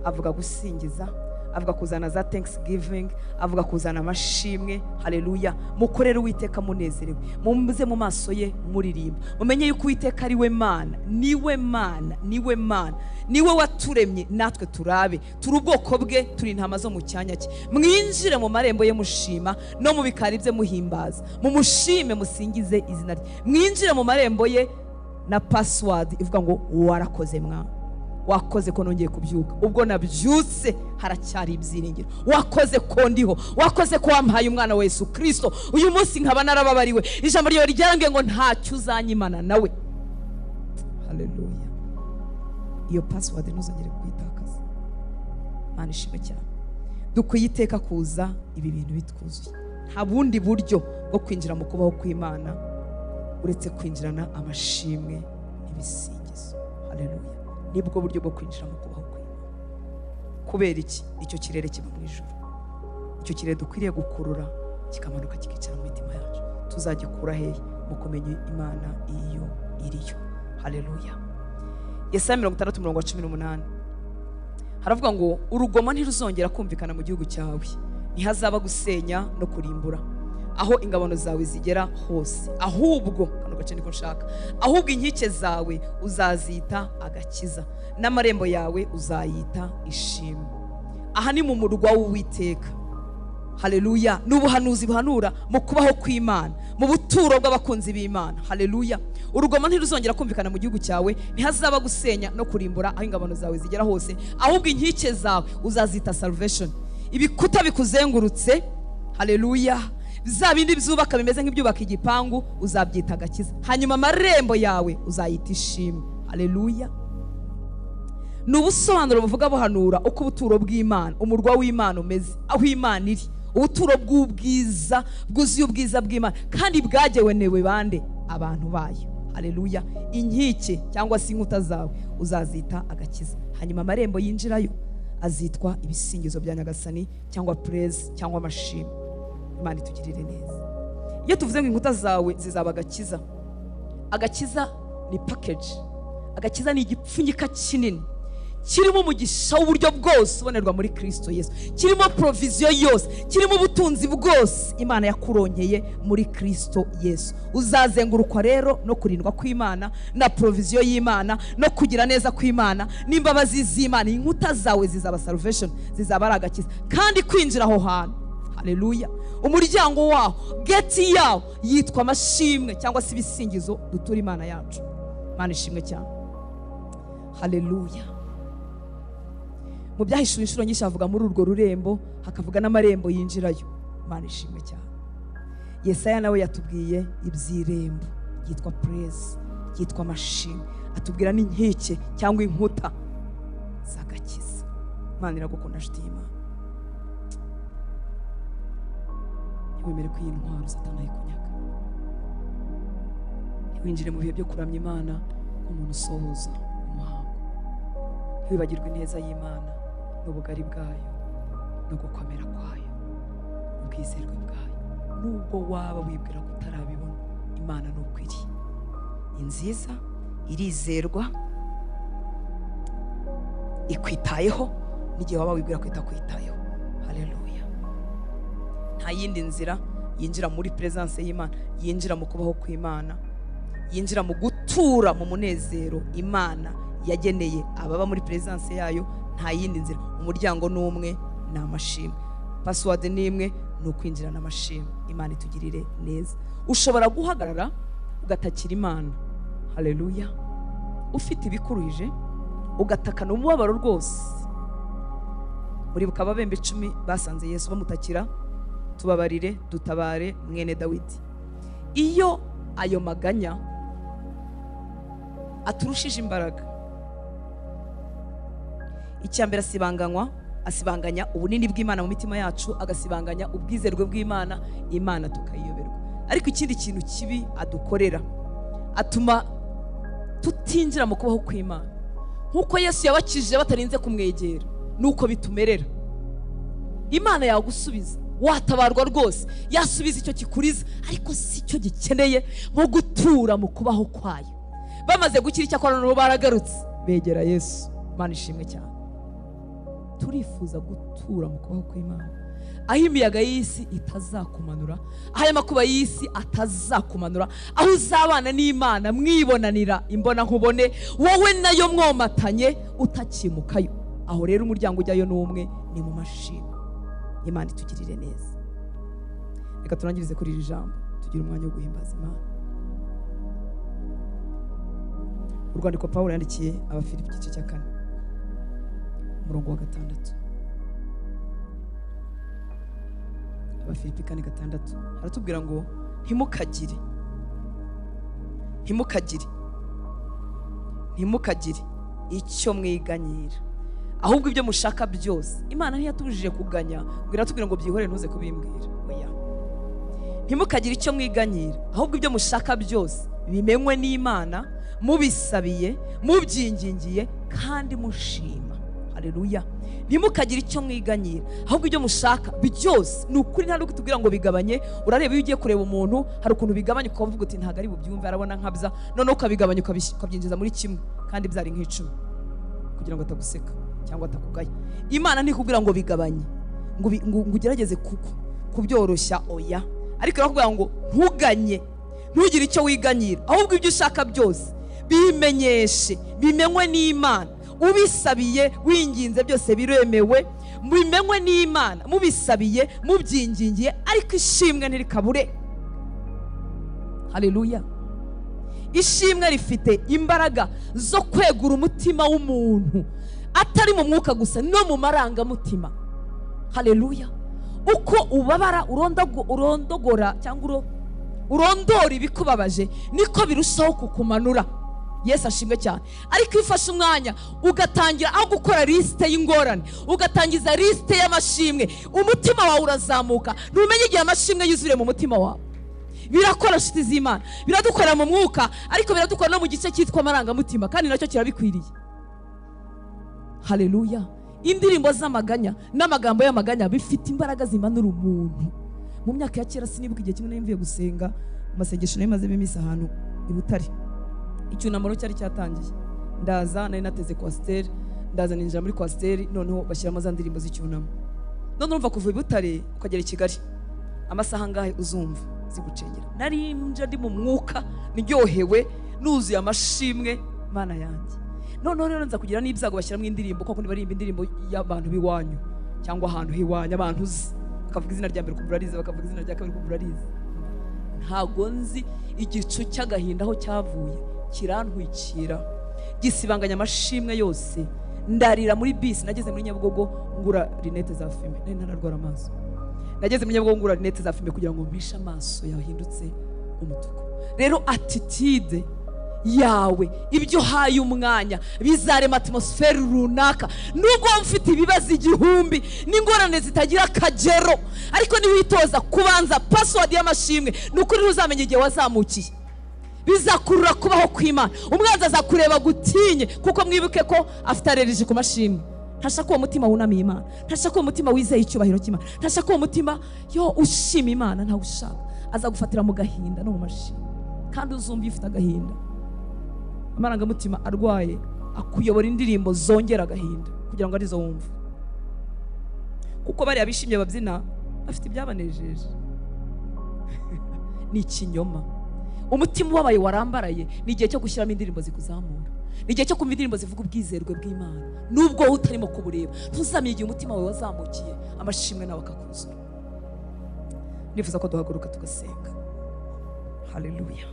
avuga gusingiza, avuga kuzana za thanksgiving, avuga kuzana amashimwe. Haleluya. Mukorere Uwiteka munezerewe, mumuze mu maso ye muririmba. Mumenye yuko Uwiteka ari we Mana, niwe Mana, niwe Mana, niwe waturemye natwe turabe, turi ubwoko bwe, turi intama zo mu cyanya cye. Mwinjire mu marembo ye mushima, no mu bikari bye muhimbaza. Mumushime, musingize izina rye. Mwinjire mu marembo ye na password ivuga ngo warakoze Mwana. Wakoze ko nongeye kubyuka, ubwo nabyutse haracyari ibyiringiro. Wakoze ko ndiho, wakoze ko wampaye umwana wa Yesu Kristo, uyu munsi nkaba narababariwe. Ijambo ryawe ryarangiye ngo ntacyo uzanyimana nawe. Haleluya. Iyo password ntuzongere kuyitakaza. Mana ishimwe cyane. Dukwiye iteka kuza ibi bintu bitwuzuye. Nta bundi buryo bwo kwinjira mu kubaho kw'Imana uretse kwinjirana amashimwe n'ibisingizo. Haleluya. Nibwo buryo bwo kwinjira mu kubaho kw'Imana. Kubera iki? Icyo kirere kiba mu ijuru. Icyo kirere dukwiriye gukurura kikamanuka kikicara mu mitima yacu. Tuzagikura hehe? Mu kumenya Imana iyo iriyo. Haleluya. Yesaya 60:18 haravuga ngo urugomo ntiruzongera kumvikana mu gihugu cyawe, ntihazaba gusenya no kurimbura, aho ingabano zawe zigera hose. Ahubwo kano gace niko nshaka, ahubwo inkike zawe uzazita agakiza, n'amarembo yawe uzayita ishimwe. Aha ni mu murwa w'Uwiteka. Haleluya. N'ubuhanuzi buhanura mu kubaho kw'Imana, mu buturo bw'abakunzi b'Imana. Haleluya. Urugomo ntiruzongera kumvikana mu gihugu cyawe, ntihazaba gusenya no kurimbura aho ingabano zawe zigera hose, ahubwo inkike zawe uzazita salvation. Ibikuta bikuzengurutse, haleluya, za bindi byubaka bimeze nk'ibyubaka igipangu, uzabyita agakiza. Hanyuma amarembo yawe uzayita ishimwe. Haleluya. Ni ubusobanuro buvuga buhanura uko ubuturo bw'Imana, umurwa w'Imana umeze, aho Imana iri, ubuturo bw'ubwiza, bwuzuye ubwiza bw'Imana, kandi bwagenewe bande? Abantu bayo. Haleluya. Inkike cyangwa se inkuta zawe uzazita agakiza, hanyuma amarembo yinjirayo azitwa ibisingizo bya Nyagasani, cyangwa praise, cyangwa amashimwe. Imana itugirire neza. Iyo tuvuze ngo inkuta zawe zizaba agakiza, agakiza ni package. Agakiza ni igipfunyika kinini kirimo umugisha w'uburyo bwose ubonerwa muri Kristo Yesu, kirimo provision yose, kirimo ubutunzi bwose Imana yakuronkeye muri Kristo Yesu. Uzazengurukwa rero no kurindwa kw'Imana, na provision y'Imana, no kugira neza kw'Imana, n'imbabazi z'Imana. Inkuta zawe zizaba salvation, zizaba ari agakiza, kandi kwinjira aho hantu, haleluya, umuryango waho, gate yawo yitwa amashimwe cyangwa se ibisingizo dutura Imana yacu. Imana ishimwe cyane. Haleluya. Mu byahishuwe inshuro nyinshi havuga muri urwo rurembo, hakavuga n'amarembo yinjirayo. Imana ishimwe cyane. Yesaya nawe yatubwiye iby'irembo ryitwa praise, ryitwa amashimwe, atubwira n'inkike cyangwa inkuta z'agakiza. Imana iragukunda nshuti y'Imana. Ntiwemere ko iyi ntwaro Satani ayikunyaga. Ntiwinjire mu bihe byo kuramya Imana nk'umuntu usohoza umuhango. Ntiwibagirwe ineza y'Imana n'ubugari bwayo no gukomera kwayo, ubwizerwe bwayo. Nubwo waba wibwira ko utarabibona, Imana nuko iri. Ni nziza, irizerwa, ikwitayeho n'igihe waba wibwira ko itakwitayeho. Haleluya. Nta yindi nzira yinjira muri presence y'Imana, yinjira mu kubaho kw'Imana, yinjira mu gutura mu munezero Imana yageneye ababa muri presence yayo. Nta yindi nzira. Umuryango ni umwe, ni amashimwe. Password ni imwe, ni ukwinjira n'amashimwe. Imana itugirire neza. Ushobora guhagarara ugatakira Imana, haleluya, ufite ibikuruhije, ugatakana umubabaro rwose. Uribuka ababembe 10 basanze Yesu bamutakira, tubabarire, dutabare mwene Dawidi. Iyo ayo maganya aturushije imbaraga, icyambere asibanganya ubunini bw'Imana mu mitima yacu, agasibanganya ubwizerwe bw'Imana, Imana tukayiyoberwa. Ariko ikindi kintu kibi adukorera, atuma tutinjira mu kubaho kw'Imana. Nkuko Yesu yabakijije batarinze kumwegera, nuko bitumerera. Imana yagusubiza, watabarwa rwose, yasubiza icyo kikuriza, ariko si cyo gikeneye nko gutura mu kubaho kwayo. Bamaze gukira icyakora n'ubu baragarutse begera Yesu. Imana ishimwe cyane. Turifuza gutura mu kubaho kw'Imana, aho imiyaga y'isi itazakumanura, aho amakuba y'isi atazakumanura, aho uzabana n'Imana mwibonanira imbona nkubone, wowe nayo mwomatanye utakimukayo. Aho rero umuryango ujyayo n'umwe, ni mu mashimwe. Imana itugirire neza. Reka turangirize kuri iri jambo, tugire umwanya wo guhimbaza Imana. Urwandiko Pawulo yandikiye Abafilipi igice cya 4 umurongo wa 6. Abafilipi 4:6 haratubwira ngo ntimukagire icyo mwiganyira, ahubwo ibyo mushaka byose. Imana ntiyatubujije kuganya, ngo iratubwira ngo byihorere ntuze kubimbwira. Oya, ntimukagire icyo mwiganyira, ahubwo ibyo mushaka byose bimenywe n'Imana, mubisabiye, mubyingingiye kandi mushima. Haleluya. Ntimukagire icyo mwiganyira, ahubwo ibyo mushaka byose. Ni ukuri nta n'ukutubwira ngo bigabanye. Urareba iyo ugiye kureba umuntu, hari ukuntu bigabanya ukavuga uti ntago ari bubyumve, arabona nkabza, none ukabigabanya ukabyinjiza muri kimwe, kandi byari nk'icumi, kugira ngo ataguseka cyangwa atakugaya. Imana ntikubwira ngo bigabanye, ngo ugerageze kubyoroshya. Oya, ariko irakubwira ngo ntuganye, ntugire icyo wiganyira, ahubwo ibyo ushaka byose bimenyeshe, bimenywe n'Imana. Ubisabiye winginze byose biremewe, bimenywe n'Imana, mubisabiye mubyingingiye, ariko ishimwe ntirikabure. Haleluya. Ishimwe rifite imbaraga zo kwegura umutima w'umuntu, atari mu mwuka gusa, no mu marangamutima. Haleluya. Uko ubabara urondogora cyangwa urondora ibikubabaje, niko birushaho kukumanura. Yesu ashimwe cyane. Ariko iyo ufashe umwanya ugatangira aho gukora liste y'ingorane, ugatangiza liste y'amashimwe, umutima wawe urazamuka. Ntumenye igihe amashimwe yuzure mu mutima wawe. Birakora nshuti z'Imana, biradukora mu mwuka, ariko biradukora no mu gice cyitwa amarangamutima, kandi nacyo kirabikwiriye. Haleluya. Indirimbo z'amaganya n'amagambo y'amaganya bifite imbaraga zimanura umuntu. Mu myaka ya kera sinibuka igihe kimwe nimvuye gusenga amasengesho n'imaze bimisa ahantu i Butare. Icyunamoro cyari cyatangiye, ndaza nari nateze kwasiteri, ndaza ninjira muri kwasiteri, noneho bashyiramo za ndirimbo z'icyunamo. None urumva kuva i Butare ukagera i Kigali amasaha ngahe uzumva zigucengera. Nari nje ndi mu mwuka ndyohewe, nuzuye amashimwe Mana yanjye. Noneho rero nza kugira n'ibyago bashyiramo indirimbo, kuko ndibarimba indirimbo y'abantu biwanyu cyangwa ahantu hiwanyu, abantu uzi, bakavuga izina rya mbere kumurarize, bakavuga izina rya kabiri kumurarize. Ntago nzi igicu cy'agahinda aho cyavuye, kirantwikira, gisibanganya amashimwe yose. Ndarira muri bisi, nageze muri Nyabugogo ngura rinete za fime, nari nararwara amaso. Nageze muri Nyabugogo ngura rinete za fime kugira ngo mpishe amaso yahindutse umutuku. Rero attitude yawe, ibyo haye umwanya bizarema atmosphere runaka. Nubwo mfite ibibazo igihumbi n'ingorane zitagira akagero, ariko niwitoza kubanza password y'amashimwe, nukuri uzamenye igihe wazamukiye. Bizakurura kubaho kw'Imana. Umwanzi azakureba gutinye, kuko mwibuke ko afite allergie ku mashimwe. Ntashaka uwo mutima wunamiye Imana, ntashaka uwo mutima wizeye icyubahiro cy'Imana, ntashaka uwo mutima yo ushima Imana. Ntawe ushaka, azagufatira mu gahinda no mu mashimwe, kandi uzumva ifite agahinda. Amarangamutima arwaye akuyobora indirimbo zongera agahinda kugira ngo arizo wumva, kuko bariya bishimye babyina bafite ibyabanejeje. Ni ikinyoma. Umutima ubabaye warambaraye, ni igihe cyo gushyiramo indirimbo zikuzamura, ni igihe cyo kumva indirimbo zivuga ubwizerwe bw'Imana. Nubwo wowe utarimo kubureba, ntuzamenye igihe umutima wawe wazamukiye amashimwe nawe akakuzura. Nifuza ko duhaguruka tugasenga. Haleluya.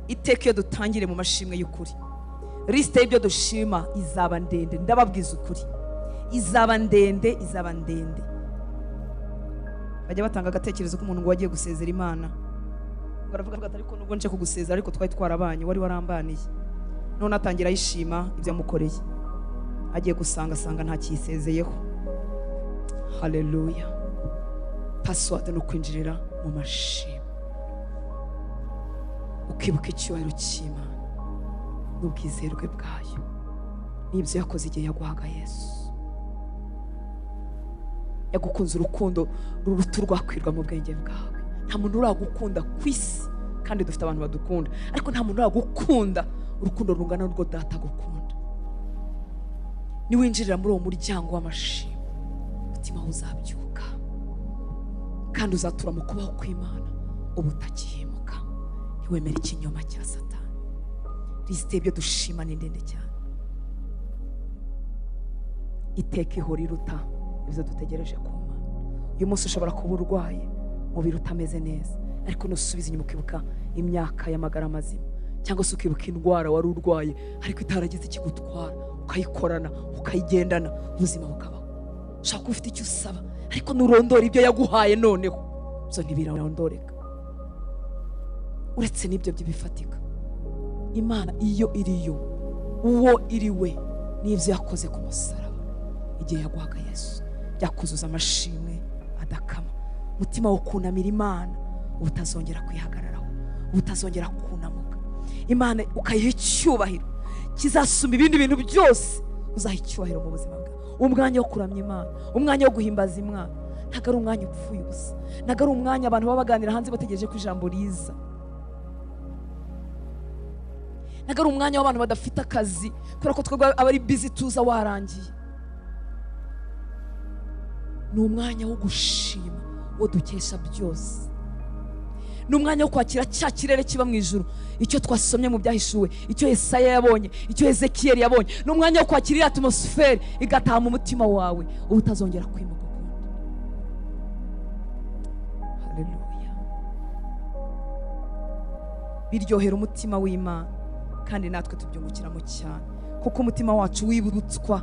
Iteka iyo dutangire mu mashimwe y'ukuri, liste y'ibyo dushima izaba ndende. Ndababwiza ukuri, izaba ndende, izaba ndende. Bajya batanga agatekerezo k'umuntu ngo wagiye gusezera Imana, baravuga ati ariko nubwo nje kugusezera, ariko twari twarabanye, wari warambaniye. None atangira yishima ibyo amukoreye, agiye gusanga nta kisezeyeho. Haleluya. Password no kwinjirira mu mashimwe, ukibuka icyubahiro cy'Imana n'ubwizerwe bwayo, n'ibyo yakoze igihe yaguhaga Yesu. Yagukunze urukundo ruruta urwakwirwa mu bwenge bwawe. Nta muntu uragukunda ku isi, kandi dufite abantu badukunda, ariko nta muntu uragukunda urukundo rungana n'urwo Data agukunda. Niwinjirira muri uwo muryango w'amashimwe, umutima wawe uzabyuka, kandi uzatura mu kubaho kw'Imana ubutagihemuka. Ntiwemere ikinyoma cya Satani. Liste y'ibyo dushima ni ndende cyane. Iteka ihora iruta ibyo dutegereje ku Mana. Uyu munsi ushobora kuba urwaye, umubiri utameze neza, ariko nusubiza inyuma ukibuka imyaka y'amagara mazima, cyangwa se ukibuka indwara wari urwaye ariko itaragize ikigutwara, ukayikorana ukayigendana, ubuzima bukabaho. Ushaka ufite icyo usaba, ariko nurondora ibyo yaguhaye noneho byo ntibirondoreka. Uretse n'ibyo by'ibifatika, Imana iyo iriyo, uwo iriwe n'ibyo yakoze ku musaraba igihe yaguhaga Yesu, byakuzuza amashimwe adakama. Umutima wo kunamira Imana ubutazongera kwihagararaho, ubutazongera kunamuka. Imana ukayiha icyubahiro kizasumba ibindi bintu byose. Uzaha icyubahiro mu buzima bwawe. Umwanya wo kuramya Imana, umwanya wo guhimbaza Imana, ntago ari umwanya upfuye ubusa, ntago ari umwanya abantu baba baganira hanze bategereje ko ijambo riza, ntago ari umwanya w'abantu badafite akazi kubera ko twebwe aba ari busy tuza warangiye. Ni umwanya wo gushima, wo dukesha byose ni umwanya wo kwakira cya kirere kiba mu ijuru, icyo twasomye mu byahishuwe, icyo Yesaya yabonye, icyo Ezekiyeli yabonye. Ni umwanya wo kwakira iriya atmosfere igataha mu mutima wawe, ubu utazongera kwimuka ukundi. Haleluya. Biryohera umutima w'Imana, kandi natwe tubyungukiramo cyane, kuko umutima wacu wibutswa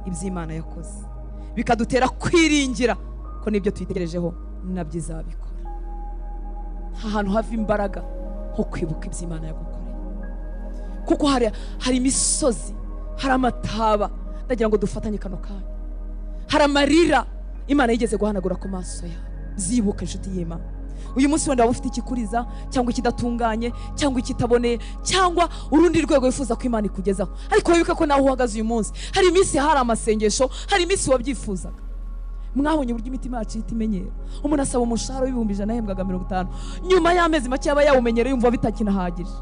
iby'Imana yakoze, bikadutera kwiringira ko n'ibyo tuyitegerejeho nabyo izabikora. nta hantu hava imbaraga nko kwibuka iby'Imana yagukoreye, kuko hari imisozi, hari amataba, ndagira ngo dufatanye kano kanya, hari amarira Imana yigeze guhanagura ku maso yawe. Byibuka inshuti y'Imana, uyu munsi wenda waba ufite ikikuriza cyangwa ikidatunganye cyangwa ikitaboneye cyangwa urundi rwego wifuza ko Imana ikugezaho, ariko wibuke ko nawe uhagaze uyu munsi hari iminsi hari amasengesho, hari iminsi wabyifuzaga. Mwabonye uburyo imitima yacu itimenyera, umuntu asaba umushahara w'ibihumbi 100 ahembwaga 50, nyuma y'amezi make aba yawumenyereye yumva bitakinahagije.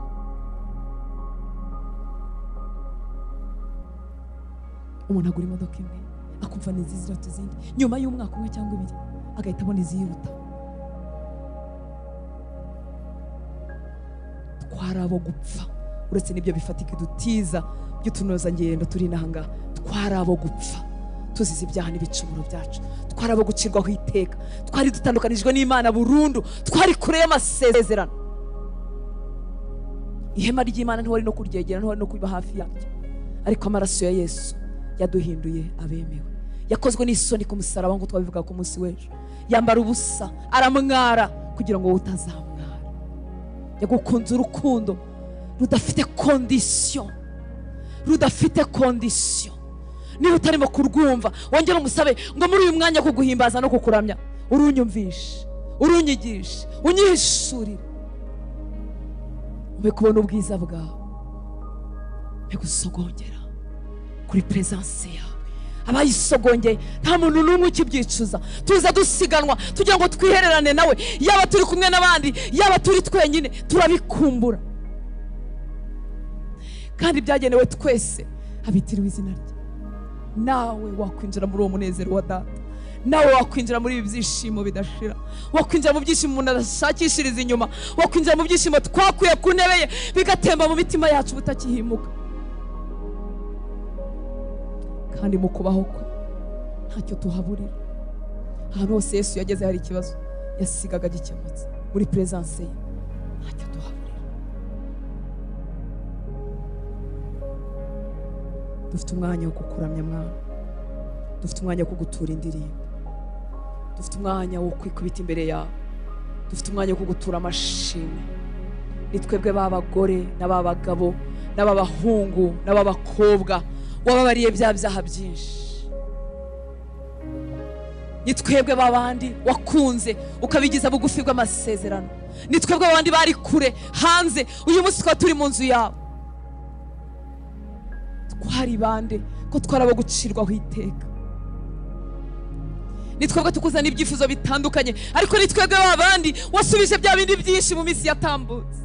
Umuntu agura imodoka imwe akumva ni nziza tuzindi, nyuma y'umwaka umwe cyangwa 2 agahita abona iziruta. Twarabo gupfa, uretse n'ibyo bifatika dutiza by'utunoza ngendo turi nahanga, twarabo gupfa tuzize ibyaha n'ibicumuro byacu, twarabo gucirwaho iteka, twari dutandukanijwe n'Imana burundu, twari kure y'amasezerano. Ihema ry'Imana ntiwari no kuryegera, ntiwari no kuba hafi yaryo, ariko amaraso ya Yesu yaduhinduye abemewe, yakozwe n'isoni ku musaraba ngo twabivuga ku munsi w'ejo. Yambara ubusa aramwara kugira ngo utazamwara. Yagukunze urukundo rudafite condition, rudafite condition. Niba utarimo kurwumva wongera umusabe ngo muri uyu mwanya kuguhimbaza no kukuramya urunyumvishe, urunyigishe, unyihishurire, ube kubona ubwiza bwawe, ube gusogongera kuri presence yawe. Abayisogongeye nta muntu n'umwe ukibyicuza, tuza dusiganwa tugira ngo twihererane nawe, yaba turi kumwe n'abandi yaba turi twenyine, turabikumbura. Kandi byagenewe twese abitiriwe izina rye. Nawe wakwinjira muri uwo munezero wa Data, nawe wakwinjira muri ibi byishimo bidashira, wakwinjira mu byishimo umuntu adashakishiriza inyuma, wakwinjira mu byishimo twakuye ku ntebe ye bigatemba mu mitima yacu butakihimuka. Kandi mu kubaho kwe ntacyo tuhaburira. Ahantu hose Yesu yageze hari ikibazo yasigaga gikemutse, muri presence ye ntacyo tuhaburira. Dufite umwanya wo kukuramya Mwana, dufite umwanya wo kugutura indirimbo, dufite umwanya wo kwikubita imbere yawe, dufite umwanya wo kugutura amashimwe. Ni twebwe b'abagore n'ab'abagabo n'ab'abahungu n'ab'abakobwa wababariye bya byaha byinshi. Ni twebwe babandi wakunze ukabigiza bugufi bw'amasezerano. Ni twebwe babandi bari kure hanze, uyu munsi twaba turi mu nzu yawe. Twari bande ko twarabo gucirwaho iteka. Ni twebwe tukuzana ibyifuzo bitandukanye, ariko ni twebwe babandi wasubije bya bindi byinshi mu minsi yatambutse.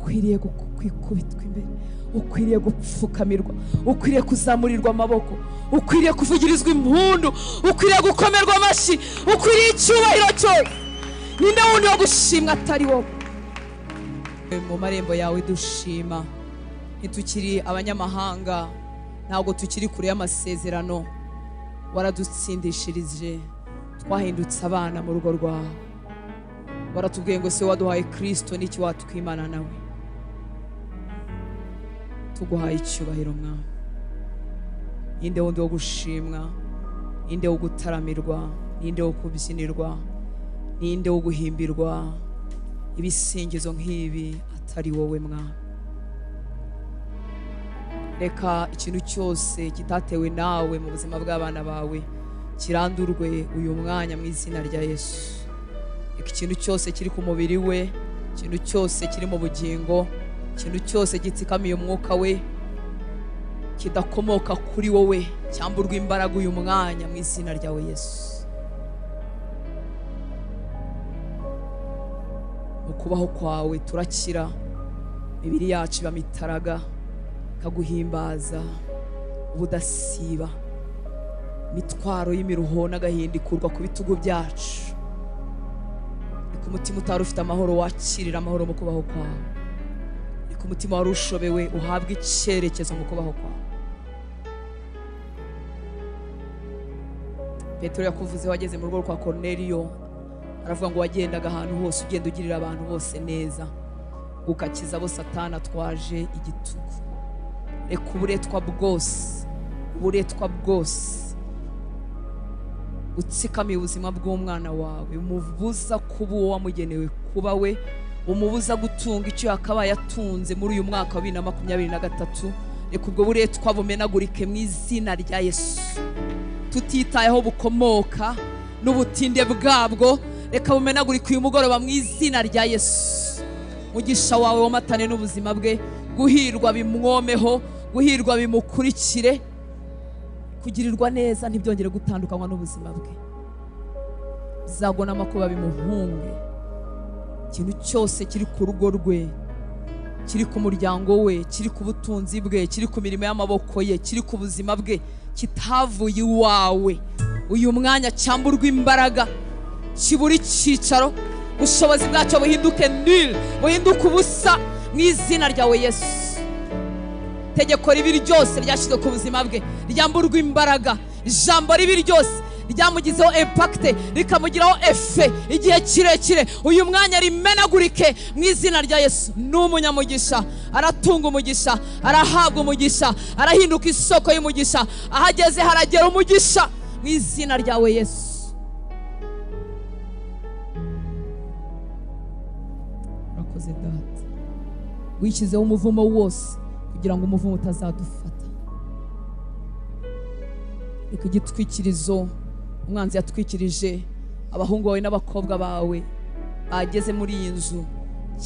Ukwiriye kwikubitwa imbere, ukwiriye gupfukamirwa, ukwiriye kuzamurirwa amaboko, ukwiriye kuvugirizwa impundu, ukwiriye gukomerwa amashyi, ukwiriye icyubahiro cyose. Ninde wundi wo gushimwa atari wowe? Mu marembo yawe dushima, ntitukiri abanyamahanga, ntabwo tukiri kure y'amasezerano. Waradutsindishirije, twahindutse abana mu rugo rwawe. Waratubwiye ngo se waduhaye Kristo n'iki watwimana nawe. Tuguhaye icyubahiro Mwana. Ninde wundi wo gushimwa, ninde wo gutaramirwa, ninde wo kubyinirwa, ninde wo guhimbirwa ibisingizo nk'ibi atari wowe Mwana. Reka ikintu cyose kitatewe nawe mu buzima bw'abana bawe kirandurwe uyu mwanya mu izina rya Yesu. Reka ikintu cyose kiri ku mubiri we, ikintu cyose kiri mu bugingo, ikintu cyose gitsikamiye umwuka we kidakomoka kuri wowe cyamburwa imbaraga uyu mwanya mu izina ryawe Yesu. Mu kubaho kwawe turakira, imibiri yacu iba mitaraga, kaguhimbaza ubudasiba. imitwaro y'imiruho n'agahinda ikurwa ku bitugu byacu. Reka umutima utari ufite amahoro wakirira amahoro mu kubaho kwawe. Reka umutima wari ushobewe uhabwe icyerekezo mu kubaho kwawe. Petero yakuvuze wageze mu rugo kwa Korneliyo, aravuga ngo wagendaga ahantu hose ugenda ugirira abantu bose neza, ukakiza abo Satani atwaje igitugu. Reka uburetwa bwose utsikamiye ubuzima bw'umwana wawe, umubuza kuba uwo wamugenewe kuba we, umubuza gutunga icyo yakabaye atunze muri uyu mwaka wa 2023. Reka ubwo buretwa bumenagurike mu izina rya Yesu, tutitayeho bukomoka n'ubutinde bwabwo. Reka bumenagurike uyu mugoroba mu izina rya Yesu. Mugisha wawe wamatane n'ubuzima bwe, guhirwa bimwomeho, guhirwa bimukurikire, kugirirwa neza ntibyongere gutandukanywa n'ubuzima bwe. Bizagona amakuba bimuhunge. Ikintu cyose kiri ku rugo rwe, kiri ku muryango we, kiri ku butunzi bwe, kiri ku mirimo y'amaboko ye, kiri ku buzima bwe, kitavuye iwawe, uyu mwanya cyamburwa imbaraga, kiburi cyicaro, ubushobozi bwacyo buhinduke nil, buhinduke ubusa mu izina ryawe Yesu. Tegeko ribi ryose ryashyize ku buzima bwe ryamburwa imbaraga. Ijambo ribi ryose ryamugizeho impact, rikamugiraho efe igihe kirekire, uyu mwanya rimenagurike mu izina rya Yesu. N'umunyamugisha aratunga umugisha, arahabwa umugisha, arahinduka isoko y'umugisha, ahageze haragera umugisha mu izina ryawe Yesu. Urakoze Data, wishyizeho umuvumo wose kugira ngo umuvumo utazadufata. Reka igitwikirizo umwanzi yatwikirije abahungu bawe n'abakobwa bawe bageze muri iyi nzu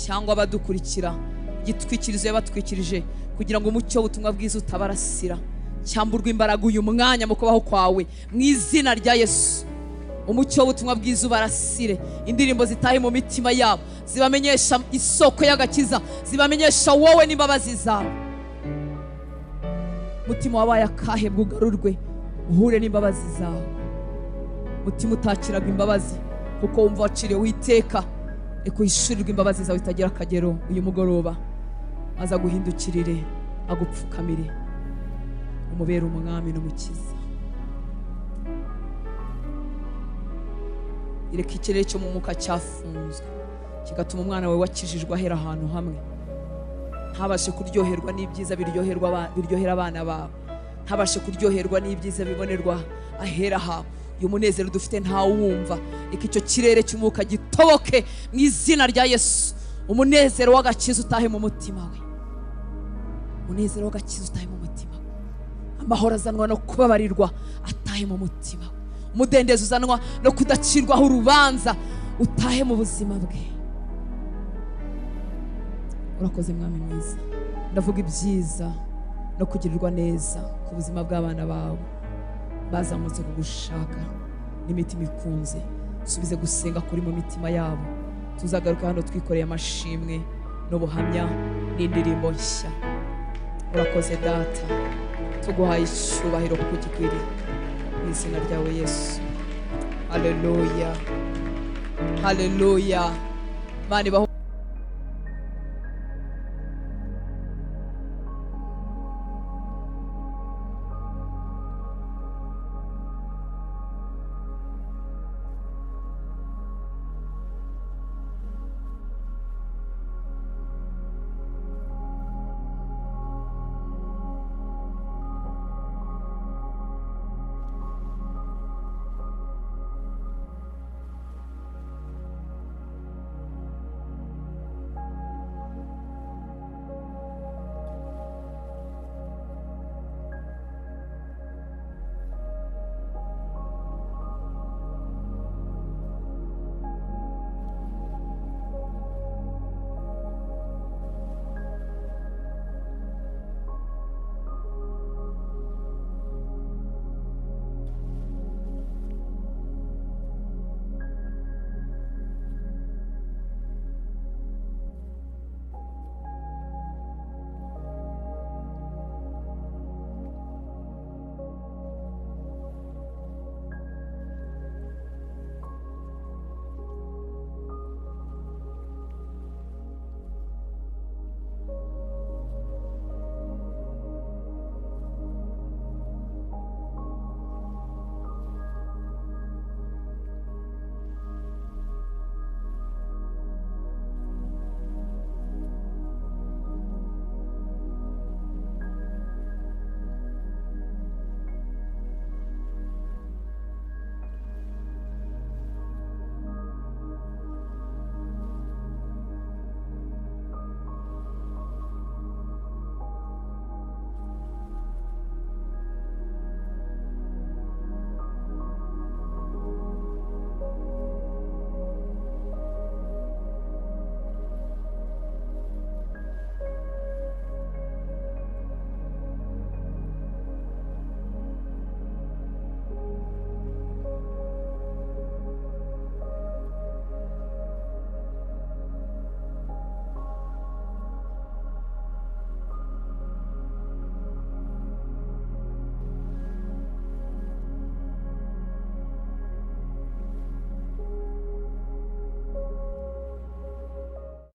cyangwa badukurikira, igitwikirizo yabatwikirije kugira ngo umucyo w'ubutumwa bwiza utabarasira, cyamburwa imbaraga uyu mwanya mu kubaho kwawe mu izina rya Yesu. Umucyo w'ubutumwa bwiza ubarasire, indirimbo zitahe mu mitima yabo, zibamenyesha isoko y'agakiza, zibamenyesha wowe n'imbabazi zawe. Mutima wabaye akahe bwugarurwe, uhure n'imbabazi zawe. Mutima utakiraga imbabazi kuko wumva waciriye witeka, reka uhishurirwe imbabazi zawe itagira akagero uyu mugoroba, aza guhindukirire agupfukamire, umubere umwami n'umukiza. Ireka ikirere cyo mu mwuka cyafunzwe kigatuma umwana wawe wakijijwe ahera ahantu hamwe, ntabashe kuryoherwa n'ibyiza biryohera abana bawe, ntabashe kuryoherwa n'ibyiza bibonerwa ahera hawe. Uyu munezero dufite ntawumva, reka icyo kirere cy'umwuka gitoboke mu izina rya Yesu. Umunezero w'agakiza utahe mu mutima we, umunezero w'agakiza utahe mu mutima we, amahoro azanwa no kubabarirwa atahe mu mutima we, umudendezo uzanwa no kudacirwaho urubanza utahe mu buzima bwe. Urakoze mwami mwiza, ndavuga ibyiza no kugirirwa neza ku buzima bw'abana bawe bazamutse kugushaka n'imitima ikunze. Subize gusenga kuri mu mitima yabo, tuzagaruka hano twikoreye amashimwe n'ubuhamya n'indirimbo nshya. Urakoze Data, tuguhaye icyubahiro kuko gikwiriye mu izina ryawe Yesu. Haleluya, haleluya. Mani